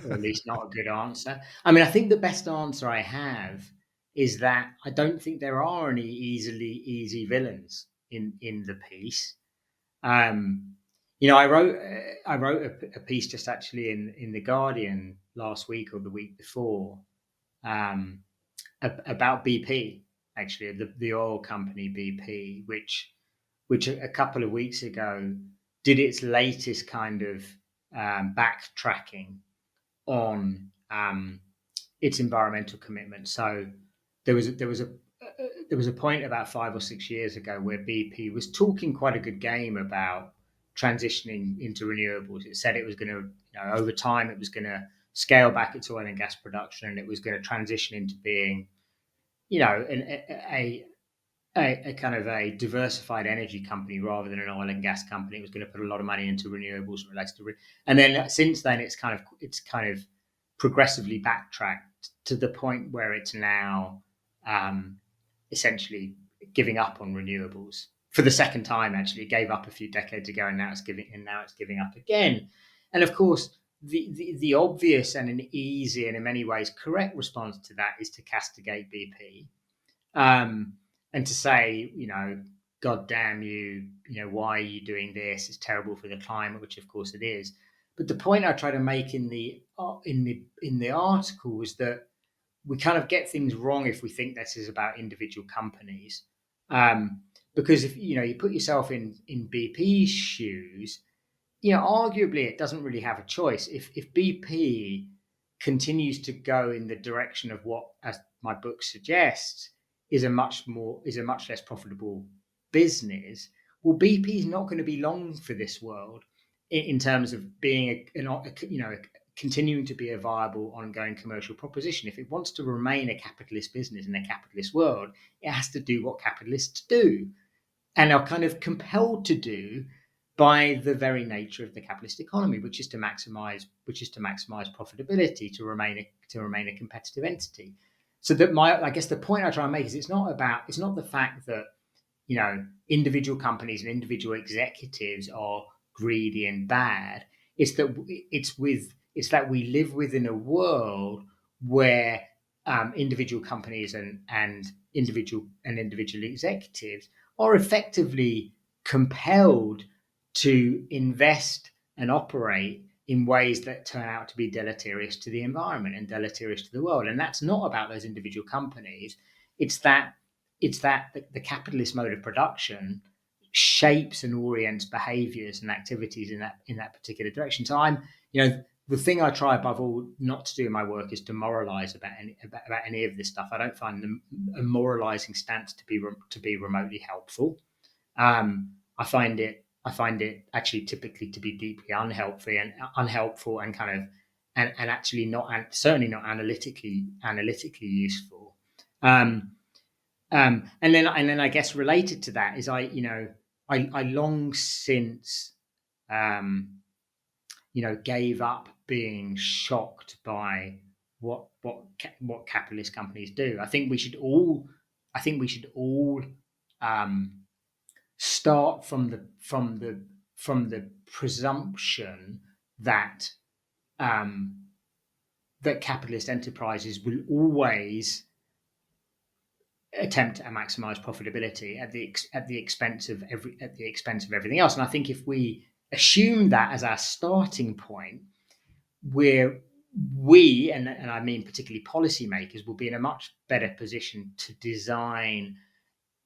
or at least not a good answer. I mean, I think the best answer I have is that I don't think there are any easy villains in the piece. Um, I wrote a piece just actually in the Guardian last week or the week before, um, about BP, actually the oil company BP, which a couple of weeks ago did its latest kind of backtracking on its environmental commitment. So there was there was a point about 5 or 6 years ago where BP was talking quite a good game about transitioning into renewables. It said it was going to, over time, it was going to scale back its oil and gas production, and it was going to transition into being, a kind of a diversified energy company rather than an oil and gas company. It was going to put a lot of money into renewables related to, and then since then it's kind of progressively backtracked to the point where it's now essentially giving up on renewables for the second time. Actually, it gave up a few decades ago, and now it's giving up again. And of course, the obvious and an easy and in many ways correct response to that is to castigate BP, um, and to say, God damn you, why are you doing this? It's terrible for the climate, which of course it is. But the point I try to make in the article was that we kind of get things wrong if we think this is about individual companies, um, because if you put yourself in BP's shoes, arguably it doesn't really have a choice. If BP continues to go in the direction of what, as my book suggests, is a much less profitable business, well, BP is not going to be long for this world in terms of being continuing to be a viable, ongoing commercial proposition. If it wants to remain a capitalist business in a capitalist world, it has to do what capitalists do and are kind of compelled to do by the very nature of the capitalist economy, which is to maximize profitability, to remain a competitive entity. So that I guess the point I try and make is it's not the fact that individual companies and individual executives are greedy and bad. It's that we live within a world where individual companies and individual executives are effectively compelled to invest and operate in ways that turn out to be deleterious to the environment and deleterious to the world. And that's not about those individual companies. It's that the capitalist mode of production shapes and orients behaviors and activities in that particular direction. So the thing I try above all not to do in my work is to moralize about any of this stuff. I don't find a moralizing stance to be remotely helpful. I find it actually typically to be deeply unhelpful and kind of and actually certainly not analytically useful. And then I guess related to that is I long since gave up being shocked by what capitalist companies do. I think we should all start from the presumption that that capitalist enterprises will always attempt to maximize profitability at the expense of everything else. And I think if we assume that as our starting point, and I mean particularly policymakers, will be in a much better position to design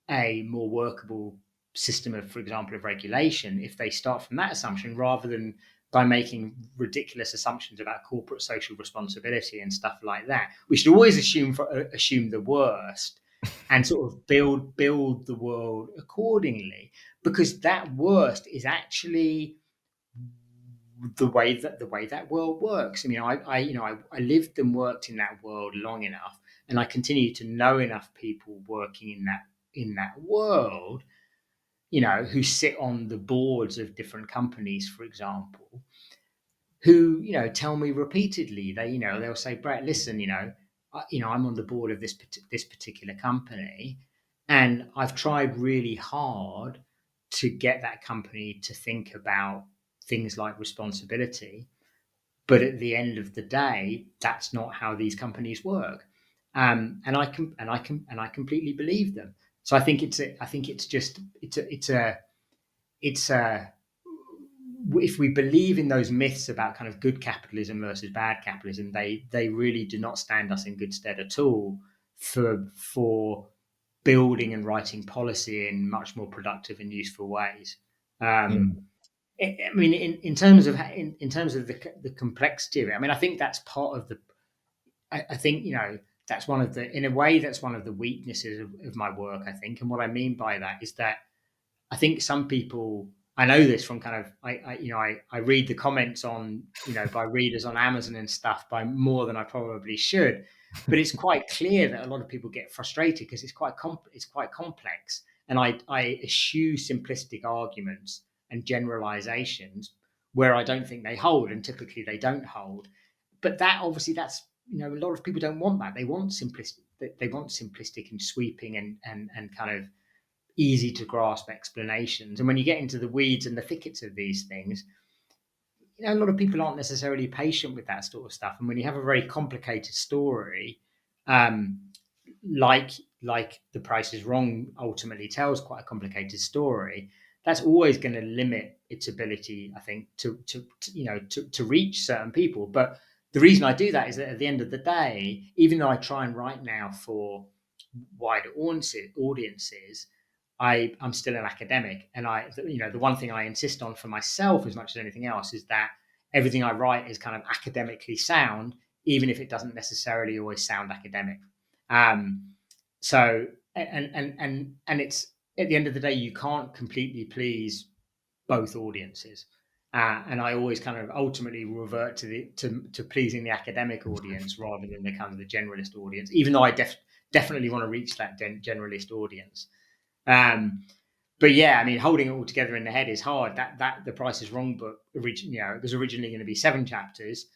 a more workable system of, for example, of regulation if they start from that assumption rather than by making ridiculous assumptions about corporate social responsibility and stuff like that. We should always assume the worst and sort of build the world accordingly, because that worst is actually the way that world works. I mean, I lived and worked in that world long enough, and I continue to know enough people working in that world, who sit on the boards of different companies, for example, who tell me repeatedly they'll say, Brett, listen, I'm on the board of this particular company, and I've tried really hard to get that company to think about things like responsibility, but at the end of the day, that's not how these companies work. And I completely believe them. So I think if we believe in those myths about kind of good capitalism versus bad capitalism, they really do not stand us in good stead at all for building and writing policy in much more productive and useful ways. I mean, in terms of the complexity of it, I mean, I think that's part of the. I think that's one of the, in a way, that's one of the weaknesses of my work. I think, and what I mean by that is that I think some people, I know this from kind of, I read the comments on, by readers on Amazon and stuff by more than I probably should, but it's quite clear that a lot of people get frustrated because it's quite complex, and I eschew simplistic arguments and generalizations where I don't think they hold, and typically they don't hold. But that's a lot of people don't want that. They want simplistic and sweeping and kind of easy to grasp explanations. And when you get into the weeds and the thickets of these things, a lot of people aren't necessarily patient with that sort of stuff. And when you have a very complicated story, like The Price is Wrong ultimately tells quite a complicated story, that's always going to limit its ability, I think, to reach certain people. But the reason I do that is that at the end of the day, even though I try and write now for wider audiences, I'm still an academic, and the one thing I insist on for myself as much as anything else is that everything I write is kind of academically sound, even if it doesn't necessarily always sound academic. So and it's at the end of the day, you can't completely please both audiences. And I always kind of ultimately revert to pleasing the academic audience rather than the kind of the generalist audience, even though I definitely want to reach that generalist audience. But yeah, I mean, holding it all together in the head is hard. That The Price is Wrong book, it was originally going to be 7 chapters,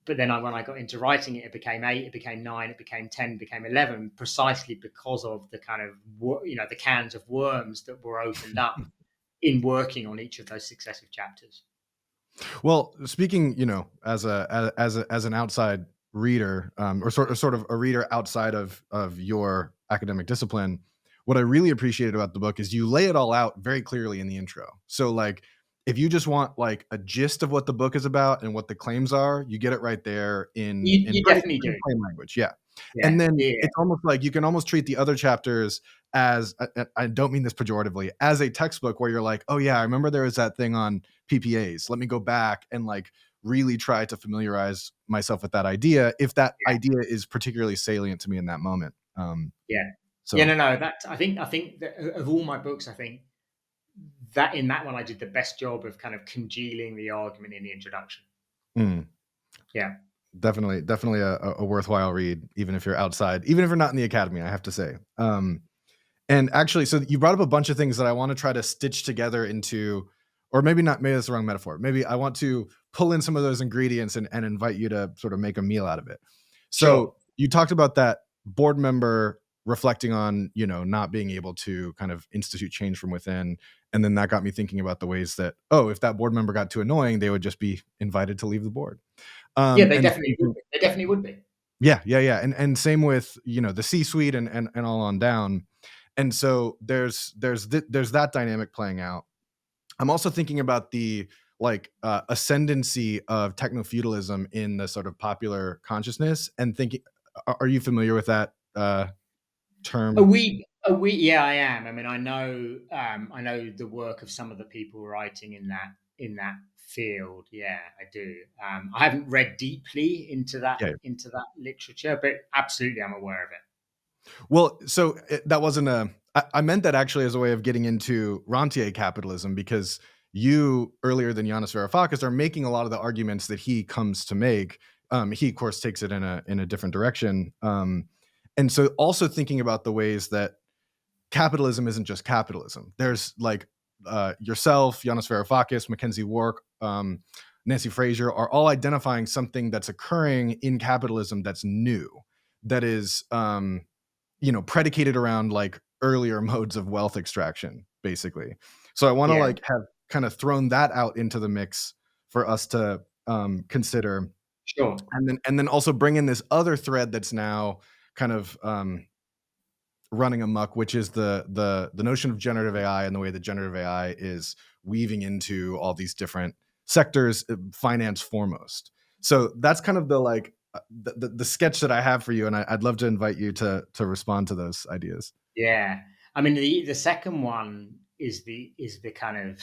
but then when I got into writing it, it became 8, it became 9, it became 10, it became 11, precisely because of the kind of the cans of worms that were opened up in working on each of those successive chapters. Well, speaking, as an outside reader, or sort of a reader outside of your academic discipline, what I really appreciated about the book is you lay it all out very clearly in the intro. So, like, if you just want like a gist of what the book is about and what the claims are, you get it right there in You pretty, definitely do. pretty plain language. Yeah. Yeah, And then yeah, it's almost like you can almost treat the other chapters as I don't mean this pejoratively, as a textbook where you're like, oh yeah, I remember there was that thing on PPAs. Let me go back and like really try to familiarize myself with that idea if that yeah, idea is particularly salient to me in that moment. yeah, yeah. So No. That I think that of all my books, I think that in that one I did the best job of kind of congealing the argument in the introduction. mm, Yeah, definitely a worthwhile read, even if you're outside, even if you're not in the academy, I have to say. And actually, so you brought up a bunch of things that I want to try to stitch together into, or maybe not, maybe that's the wrong metaphor. Maybe I want to pull in some of those ingredients and invite you to sort of make a meal out of it. sure. So you talked about that board member reflecting on, not being able to kind of institute change from within. And then that got me thinking about the ways that, oh, if that board member got too annoying, they would just be invited to leave the board. Yeah, they And definitely would be. They definitely would be. yeah. And same with, the C-suite and all on down. And so there's that dynamic playing out. I'm also thinking about the like ascendancy of techno feudalism in the sort of popular consciousness, and thinking, are you familiar with that term? Yeah, I am. I mean, I know the work of some of the people writing in that field. Yeah, I do. I haven't read deeply Yeah. into that literature, but absolutely, I'm aware of it. Well, so that wasn't I meant that actually as a way of getting into Rentier capitalism, because you earlier than Yanis Varoufakis are making a lot of the arguments that he comes to make. He of course takes it in a different direction. And so also thinking about the ways that capitalism isn't just capitalism. There's like yourself, Yanis Varoufakis, Mackenzie Wark, Nancy Fraser are all identifying something that's occurring in capitalism that's new, that is predicated around like earlier modes of wealth extraction, basically. So I want to Yeah, like have kind of thrown that out into the mix for us to consider, sure. and then also bring in this other thread that's now kind of running amok, which is the notion of generative AI and the way that generative AI is weaving into all these different sectors, finance foremost. So that's kind of the like the sketch that I have for you, and I'd love to invite you to respond to those ideas. Yeah, I mean the second one is the kind of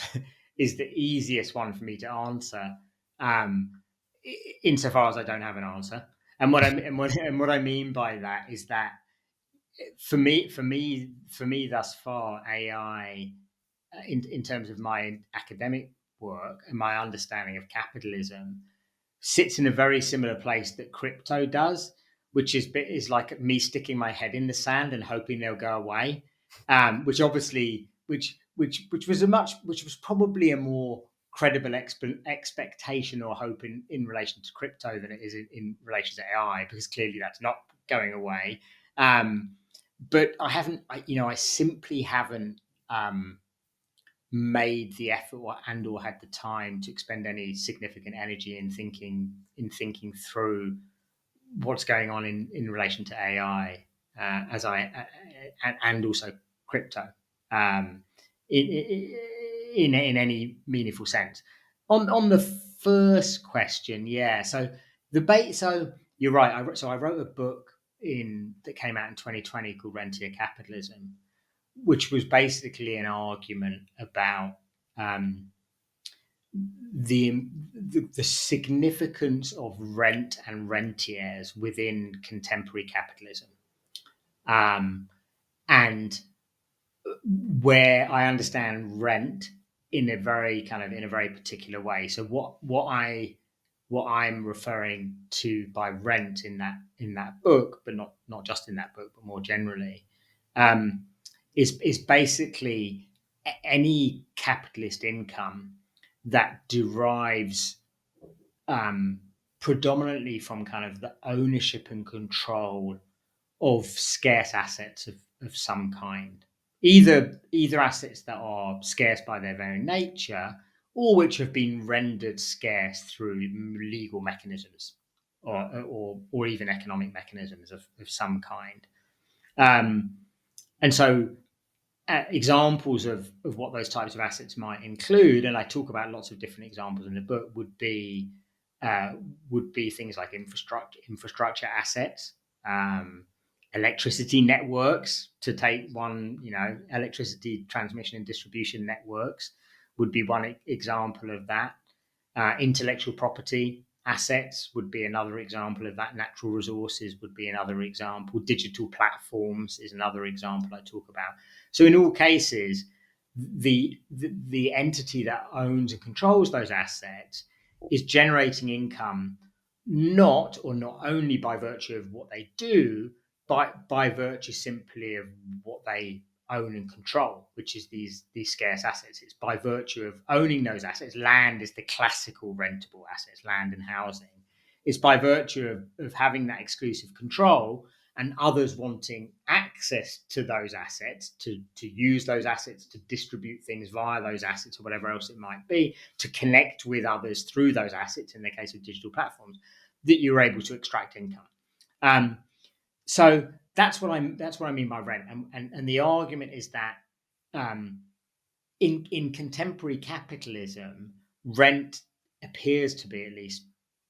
is the easiest one for me to answer, insofar as I don't have an answer. And what I mean by that is that for me thus far, AI, in terms of my academic work and my understanding of capitalism, sits in a very similar place that crypto does, which is like me sticking my head in the sand and hoping they'll go away. Which obviously, which was probably a more credible expectation or hope in relation to crypto than it is in relation to AI, because clearly that's not going away. But I haven't, I simply haven't made the effort or had the time to expend any significant energy in thinking through what's going on in relation to AI, as and also crypto, in any meaningful sense. On the first question, yeah. So you're right. I wrote a book in that came out in 2020 called Rentier Capitalism, which was basically an argument about um, the significance of rent and rentiers within contemporary capitalism, and where I understand rent in a very particular way. So what I'm referring to by rent in that book, but not just in that book, but more generally, um, is basically any capitalist income that derives um, predominantly from kind of the ownership and control of scarce assets of some kind, either assets that are scarce by their very nature, or which have been rendered scarce through legal mechanisms, or even economic mechanisms of some kind. And so examples of what those types of assets might include, and I talk about lots of different examples in the book, uh, would be things like infrastructure assets, um, electricity networks. To take one, electricity transmission and distribution networks would be one example of that. Intellectual property assets would be another example of that. Natural resources would be another example. Digital platforms is another example I talk about. So in all cases, the entity that owns and controls those assets is generating income not only by virtue of what they do, but by virtue simply of what they own and control, which is these scarce assets. It's by virtue of owning those assets. Land is the classical rentable assets, land and housing. It's by virtue of having that exclusive control and others wanting access to those assets, to use those assets, to distribute things via those assets or whatever else it might be, to connect with others through those assets, in the case of digital platforms, that you're able to extract income. So that's what I mean by rent, and the argument is that in contemporary capitalism, rent appears to be at least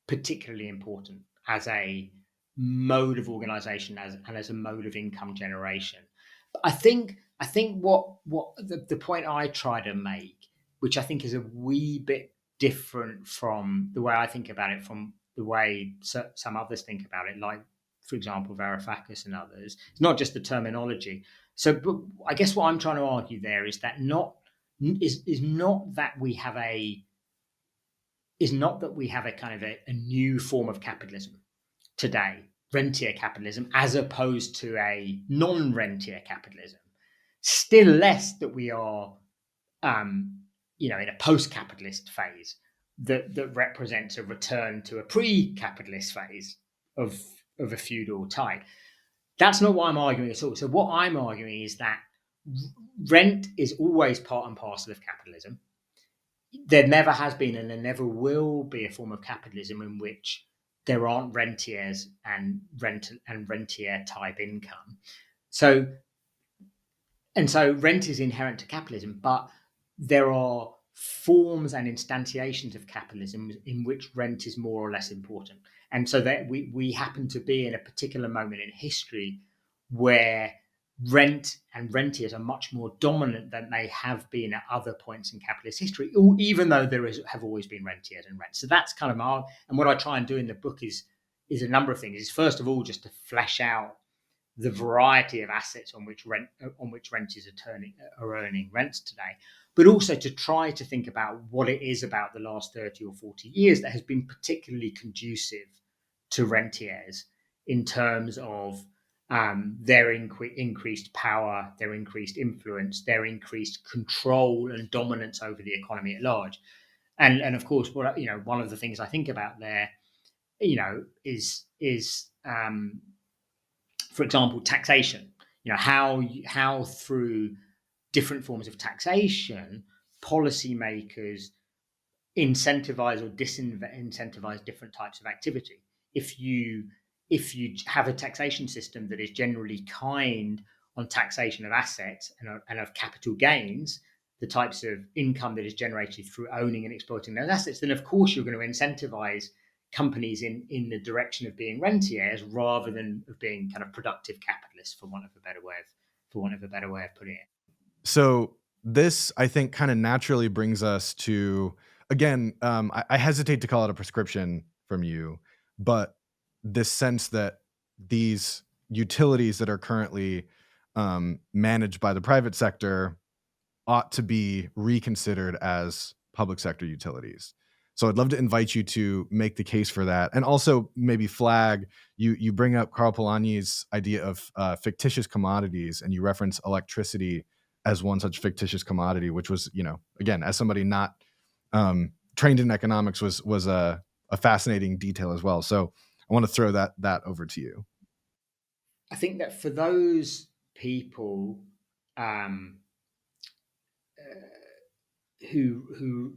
particularly important as a mode of organization and as a mode of income generation. But I think what the point I try to make, which I think is a wee bit different from the way I think about it, from the way some others think about it, like for example Varoufakis and others. It's not just the terminology. So, but I guess what I'm trying to argue there is that not that we have a kind of a new form of capitalism today, rentier capitalism, as opposed to a non-rentier capitalism. Still less that we are, in a post-capitalist phase that represents a return to a pre-capitalist phase of a feudal type. That's not what I'm arguing at all. So what I'm arguing is that rent is always part and parcel of capitalism. There never has been and there never will be a form of capitalism in which there aren't rentiers and rentier type income. So rent is inherent to capitalism, but there are forms and instantiations of capitalism in which rent is more or less important. And so that we happen to be in a particular moment in history where rent and rentiers are much more dominant than they have been at other points in capitalist history, even though have always been rentiers and rent. So that's kind of and what I try and do in the book is a number of things. Is first of all just to flesh out the variety of assets on which renters are earning rents today, but also to try to think about what it is about the last 30 or 40 years that has been particularly conducive to rentiers in terms of their increased power, their increased influence, their increased control and dominance over the economy at large. And of course, one of the things I think about there, is for example, taxation. How through different forms of taxation, policymakers incentivize or disincentivize different types of activity. If you have a taxation system that is generally kind on taxation of assets and of capital gains, the types of income that is generated through owning and exploiting those assets, then of course you're going to incentivize companies in the direction of being rentiers rather than of being kind of productive capitalists, for want of a better way of putting it. So this, I think, kind of naturally brings us to, again, I hesitate to call it a prescription from you, but this sense that these utilities that are currently managed by the private sector ought to be reconsidered as public sector utilities. So I'd love to invite you to make the case for that, and also maybe flag, you bring up Karl Polanyi's idea of fictitious commodities, and you reference electricity as one such fictitious commodity, which was, again, as somebody not trained in economics, was a fascinating detail as well. So I want to throw that over to you. I think that for those people um, who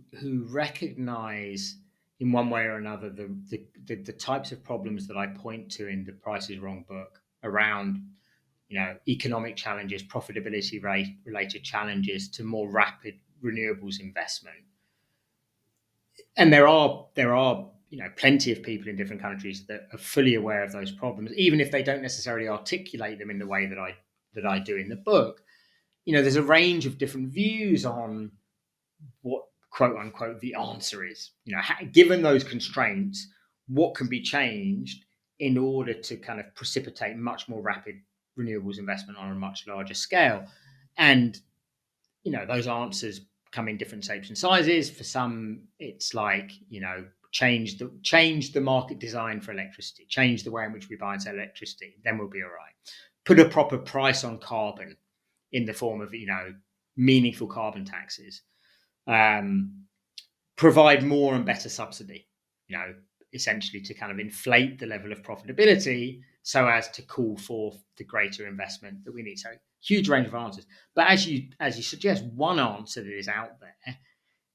recognize in one way or another the types of problems that I point to in the Price is Wrong book around economic challenges, profitability rate related challenges to more rapid renewables investment. And there are plenty of people in different countries that are fully aware of those problems, even if they don't necessarily articulate them in the way that I do in the book. There's a range of different views on what quote unquote the answer is. Given those constraints, what can be changed in order to kind of precipitate much more rapid renewables investment on a much larger scale? And those answers come in different shapes and sizes. For some, it's like change the market design for electricity, change the way in which we buy and sell electricity, then we'll be all right. Put a proper price on carbon in the form of meaningful carbon taxes. Provide more and better subsidy, essentially to kind of inflate the level of profitability so as to call forth the greater investment that we need. So huge range of answers. But as you suggest, one answer that is out there,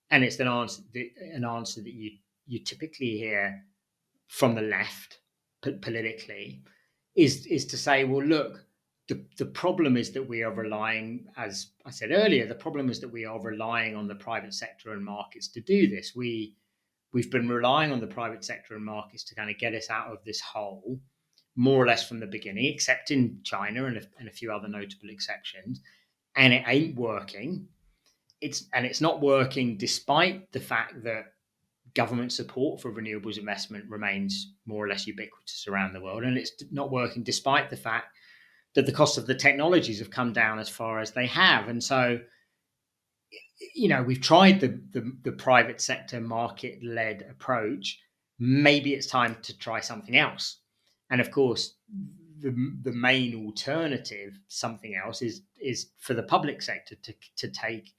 and it's an answer that you typically hear from the left politically, is to say, well, look, the problem is that we are relying, as I said earlier, the problem is that we are relying on the private sector and markets to do this. We've been relying on the private sector and markets to kind of get us out of this hole, more or less from the beginning, except in China and a few other notable exceptions, and it ain't working. It's not working despite the fact that government support for renewables investment remains more or less ubiquitous around the world, and it's not working despite the fact that the cost of the technologies have come down as far as they have. And so, we've tried the private sector market-led approach. Maybe it's time to try something else. And of course, the main alternative, something else, is for the public sector to take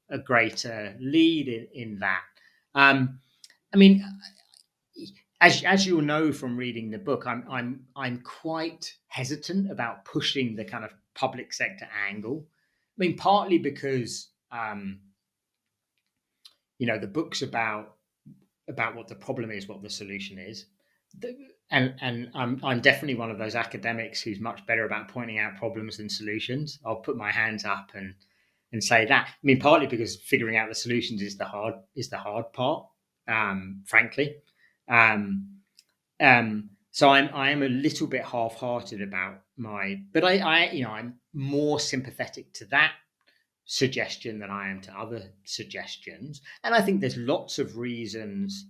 a greater lead in that. I mean, as you'll know from reading the book, I'm quite hesitant about pushing the kind of public sector angle. I mean, partly because the book's about what the problem is, what the solution is, and I'm definitely one of those academics who's much better about pointing out problems than solutions. I'll put my hands up and say that. I mean, partly because figuring out the solutions is the hard part, frankly. So I am a little bit half-hearted about but I'm more sympathetic to that suggestion than I am to other suggestions, and I think there's lots of reasons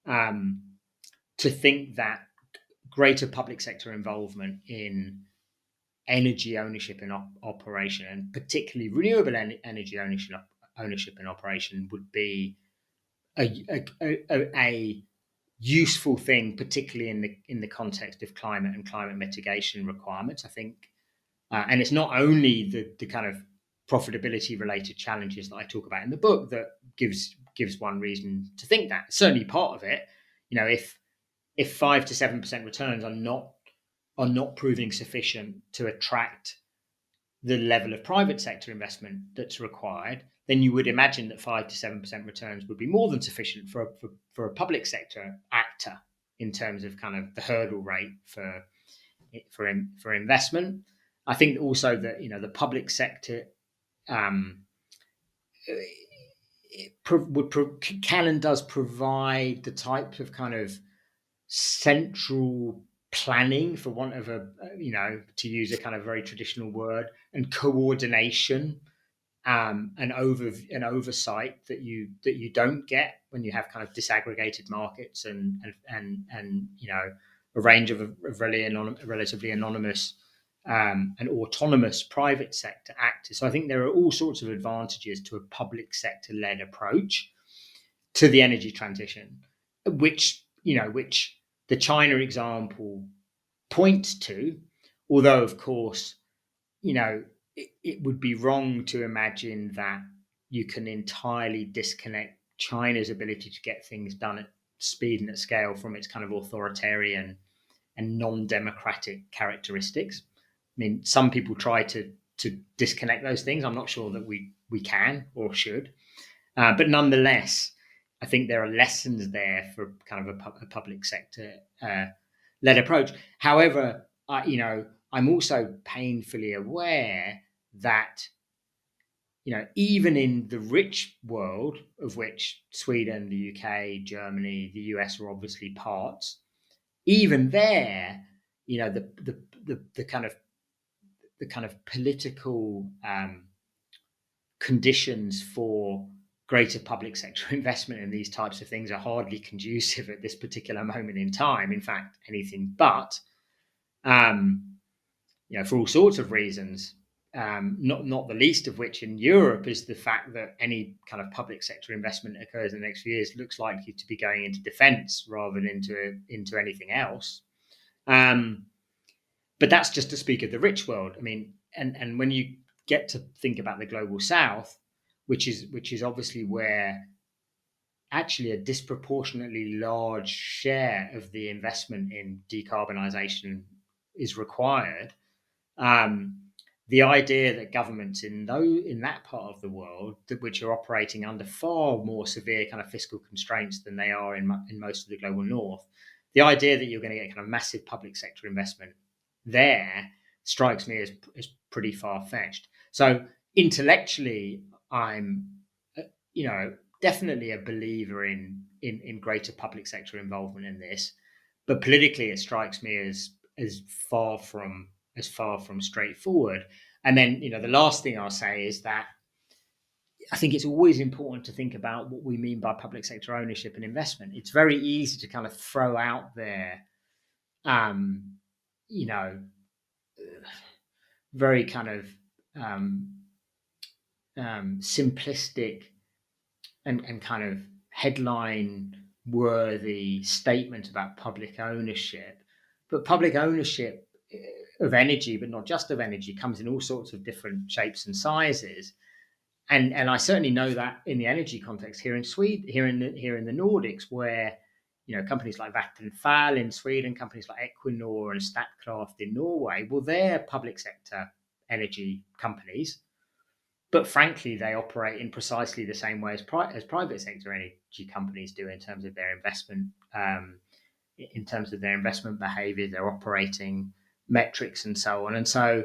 to think that greater public sector involvement in energy ownership and operation, and particularly renewable energy ownership and operation, would be a useful thing, particularly in the context of climate and climate mitigation requirements. I think, and it's not only the kind of profitability related challenges that I talk about in the book that gives one reason to think that. Certainly part of it, if 5 to 7% returns are not proving sufficient to attract the level of private sector investment that's required, then you would imagine that 5 to 7% returns would be more than sufficient for a public sector actor in terms of kind of the hurdle rate for investment. I think also that the public sector can and does provide the type of kind of central planning, for want of to use a kind of very traditional word, and coordination, and oversight that you don't get when you have kind of disaggregated markets and a range of relatively anonymous an autonomous private sector actor. So I think there are all sorts of advantages to a public sector led approach to the energy transition, which the China example points to. Although, of course, it would be wrong to imagine that you can entirely disconnect China's ability to get things done at speed and at scale from its kind of authoritarian and non-democratic characteristics. I mean, some people try to disconnect those things. I'm not sure that we can or should, but nonetheless, I think there are lessons there for kind of a public sector led approach. However, I'm also painfully aware that even in the rich world, of which Sweden, the UK, Germany, the US are obviously parts, even there, the kind of political conditions for greater public sector investment in these types of things are hardly conducive at this particular moment in time. In fact, anything but. For all sorts of reasons, not the least of which in Europe is the fact that any kind of public sector investment that occurs in the next few years looks likely to be going into defence rather than into anything else. But that's just to speak of the rich world. I mean, and when you get to think about the global south, which is obviously where actually a disproportionately large share of the investment in decarbonisation is required. The idea that governments in that part of the world, which are operating under far more severe kind of fiscal constraints than they are in most of the global north, the idea that you're going to get kind of massive public sector investment there strikes me as pretty far-fetched. So intellectually, I'm definitely a believer in greater public sector involvement in this, but politically it strikes me as far from straightforward. And then the last thing I'll say is that I think it's always important to think about what we mean by public sector ownership and investment. It's very easy to kind of throw out there very kind of simplistic and kind of headline worthy statement about public ownership. But public ownership of energy, but not just of energy, comes in all sorts of different shapes and sizes. And I certainly know that in the energy context here in Sweden, here in the Nordics, where companies like Vattenfall in Sweden, companies like Equinor and Statkraft in Norway, well, they're public sector energy companies, but frankly, they operate in precisely the same way as private sector energy companies do in terms of their investment, behavior, their operating metrics, and so on. And so,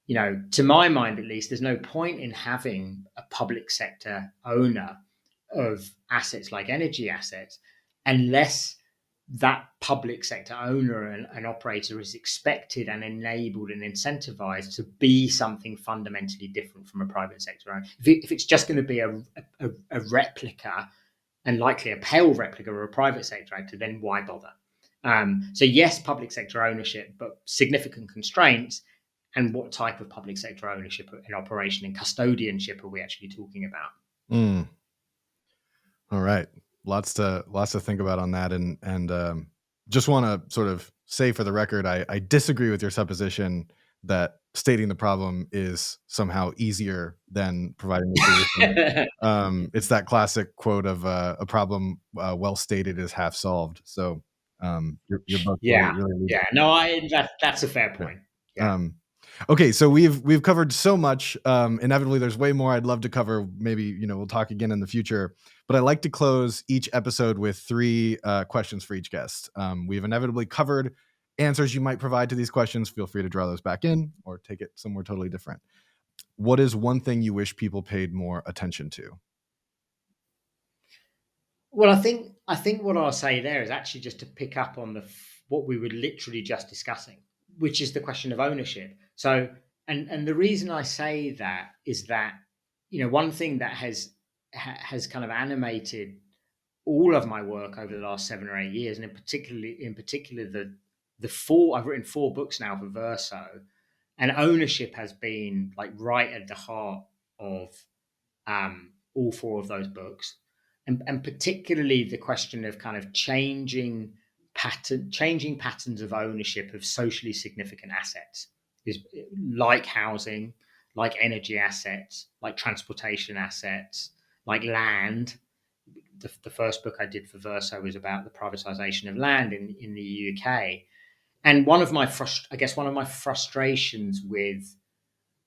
to my mind, at least, there's no point in having a public sector owner of assets like energy assets unless that public sector owner and operator is expected and enabled and incentivized to be something fundamentally different from a private sector owner. If it's just going to be a replica, and likely a pale replica of a private sector actor, then why bother? So yes, public sector ownership, but significant constraints. And what type of public sector ownership and operation and custodianship are we actually talking about? All right, lots to think about on that, and just want to sort of say for the record, I disagree with your supposition that stating the problem is somehow easier than providing the solution. It's that classic quote of a problem well stated is half solved. So you're both really no, that's a fair point. Okay, so we've covered so much. Inevitably, there's way more I'd love to cover. Maybe we'll talk again in the future. But I like to close each episode with 3 questions for each guest. We've inevitably covered answers you might provide to these questions. Feel free to draw those back in or take it somewhere totally different. What is one thing you wish people paid more attention to? Well, I think what I'll say there is actually just to pick up on what we were literally just discussing, which is the question of ownership. So, and the reason I say that is that one thing that has kind of animated all of my work over the last 7 or 8 years, and in particular the 4 I've written 4 books now for Verso, And ownership has been like right at the heart of all four of those books, and particularly the question of kind of changing patterns of ownership of socially significant assets, is like housing, like energy assets, like transportation assets, like land. The first book I did for Verso was about the privatization of land in the UK. And one of my frustrations with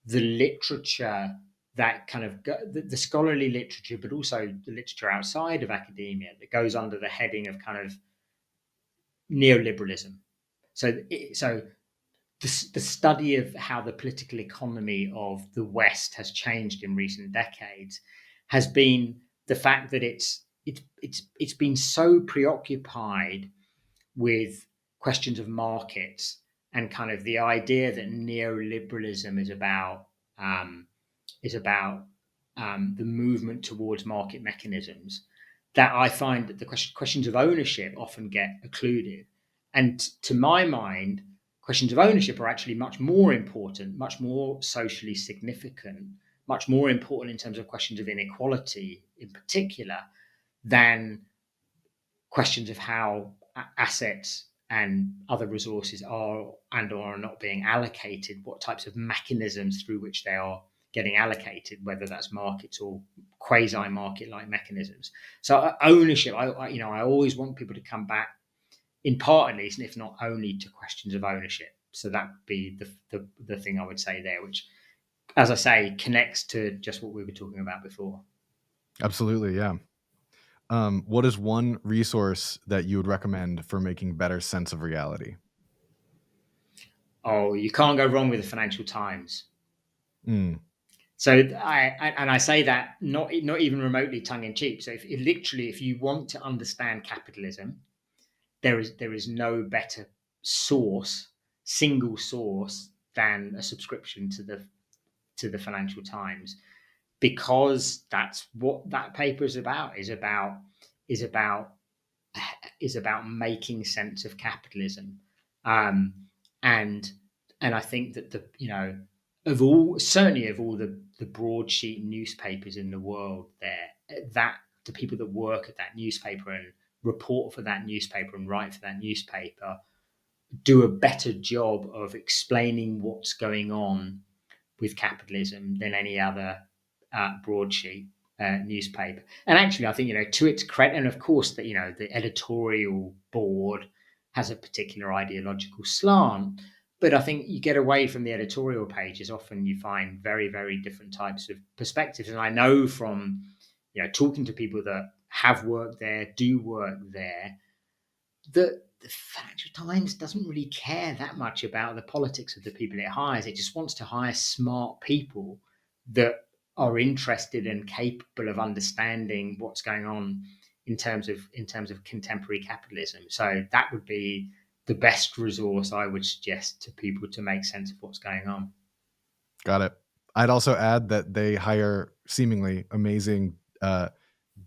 the literature, that kind of the scholarly literature, but also the literature outside of academia that goes under the heading of kind of neoliberalism. So the study of how the political economy of the West has changed in recent decades has been the fact that it's been so preoccupied with questions of markets, and kind of the idea that neoliberalism um, is about the movement towards market mechanisms, that I find that the questions of ownership often get occluded. And to my mind, questions of ownership are actually much more important, much more socially significant, much more important in terms of questions of inequality in particular, than questions of how assets and other resources are and or are not being allocated, what types of mechanisms through which they are getting allocated, whether that's markets or quasi-market like mechanisms. So ownership, I always want people to come back, in part at least, and if not only, to questions of ownership. So that would be the thing I would say there, which, as I say, connects to just what we were talking about before. Absolutely, yeah. What is one resource that you would recommend for making better sense of reality? Oh, you can't go wrong with the Financial Times. Mm, So I say that not even remotely tongue in cheek. So if you want to understand capitalism, there is no better single source than a subscription to the Financial Times, because that's what that paper is about is about making sense of capitalism. um, and and I think that of all the broadsheet newspapers in the world, that the people that work at that newspaper and report for that newspaper and write for that newspaper do a better job of explaining what's going on with capitalism than any other broadsheet newspaper. And actually, I think, to its credit, and of course that the editorial board has a particular ideological slant, but I think you get away from the editorial pages, often you find very, very different types of perspectives. And I know from talking to people that have worked there, do work there, that the Financial Times doesn't really care that much about the politics of the people it hires. It just wants to hire smart people that are interested and capable of understanding what's going on in terms of contemporary capitalism. So that would be the best resource I would suggest to people to make sense of what's going on. got it. I'd also add that they hire seemingly amazing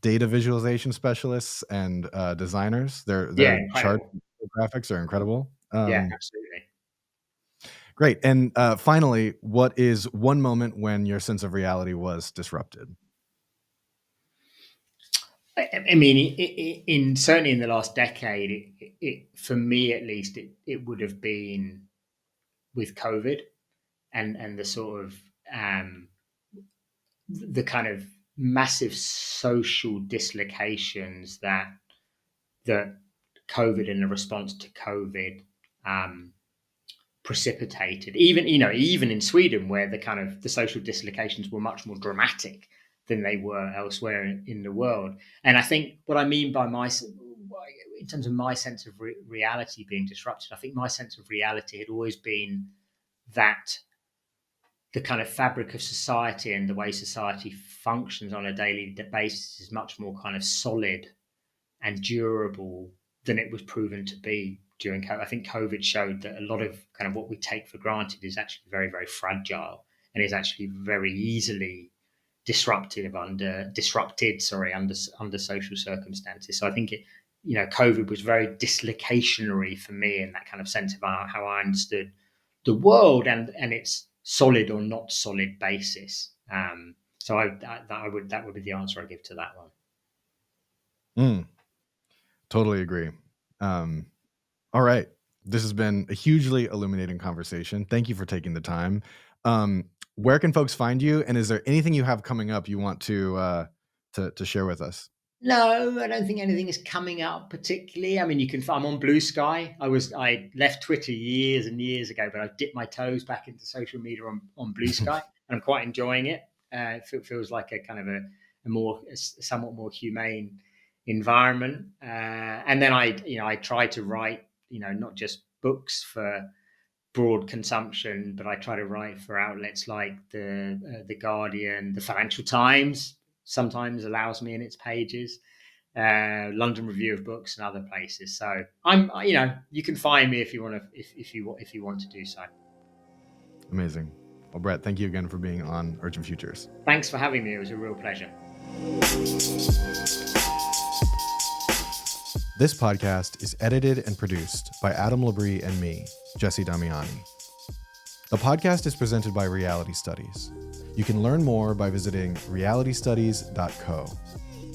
data visualization specialists and designers. Yeah, Their chart incredible. graphics are incredible. Yeah, absolutely. Great. And finally, what is one moment when your sense of reality was disrupted? I mean, certainly in the last decade, for me at least, it would have been with COVID, and the sort of the kind of massive social dislocations that COVID and the response to COVID precipitated. Even in Sweden, where the social dislocations were much more dramatic than they were elsewhere in the world. And I think what I mean by in terms of my sense of reality being disrupted, I think my sense of reality had always been that the kind of fabric of society and the way society functions on a daily basis is much more kind of solid and durable than it was proven to be during COVID. I think COVID showed that a lot of kind of what we take for granted is actually very, very fragile, and is actually very easily under social circumstances. So I think COVID was very dislocationary for me in that kind of sense of how I understood the world and its solid or not solid basis. So that would be the answer I give to that one. Totally agree. All right. This has been a hugely illuminating conversation. Thank you for taking the time. Where can folks find you? And is there anything you have coming up you want to share with us? No, I don't think anything is coming up particularly. I mean, I'm on Blue Sky. I left Twitter years and years ago, but I've dipped my toes back into social media on Blue Sky, and I'm quite enjoying it. It feels like a kind of a somewhat more humane environment. And then I try to write, not just books for broad consumption, but I try to write for outlets like the Guardian, the Financial Times sometimes allows me in its pages, London Review of Books, and other places. So you can find me if you want to do so. Amazing. Well, Brett, thank you again for being on Urgent Futures. Thanks for having me. It was a real pleasure. This podcast is edited and produced by Adam Labrie and me, Jesse Damiani. The podcast is presented by Reality Studies. You can learn more by visiting realitystudies.co.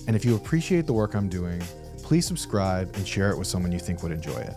And if you appreciate the work I'm doing, please subscribe and share it with someone you think would enjoy it.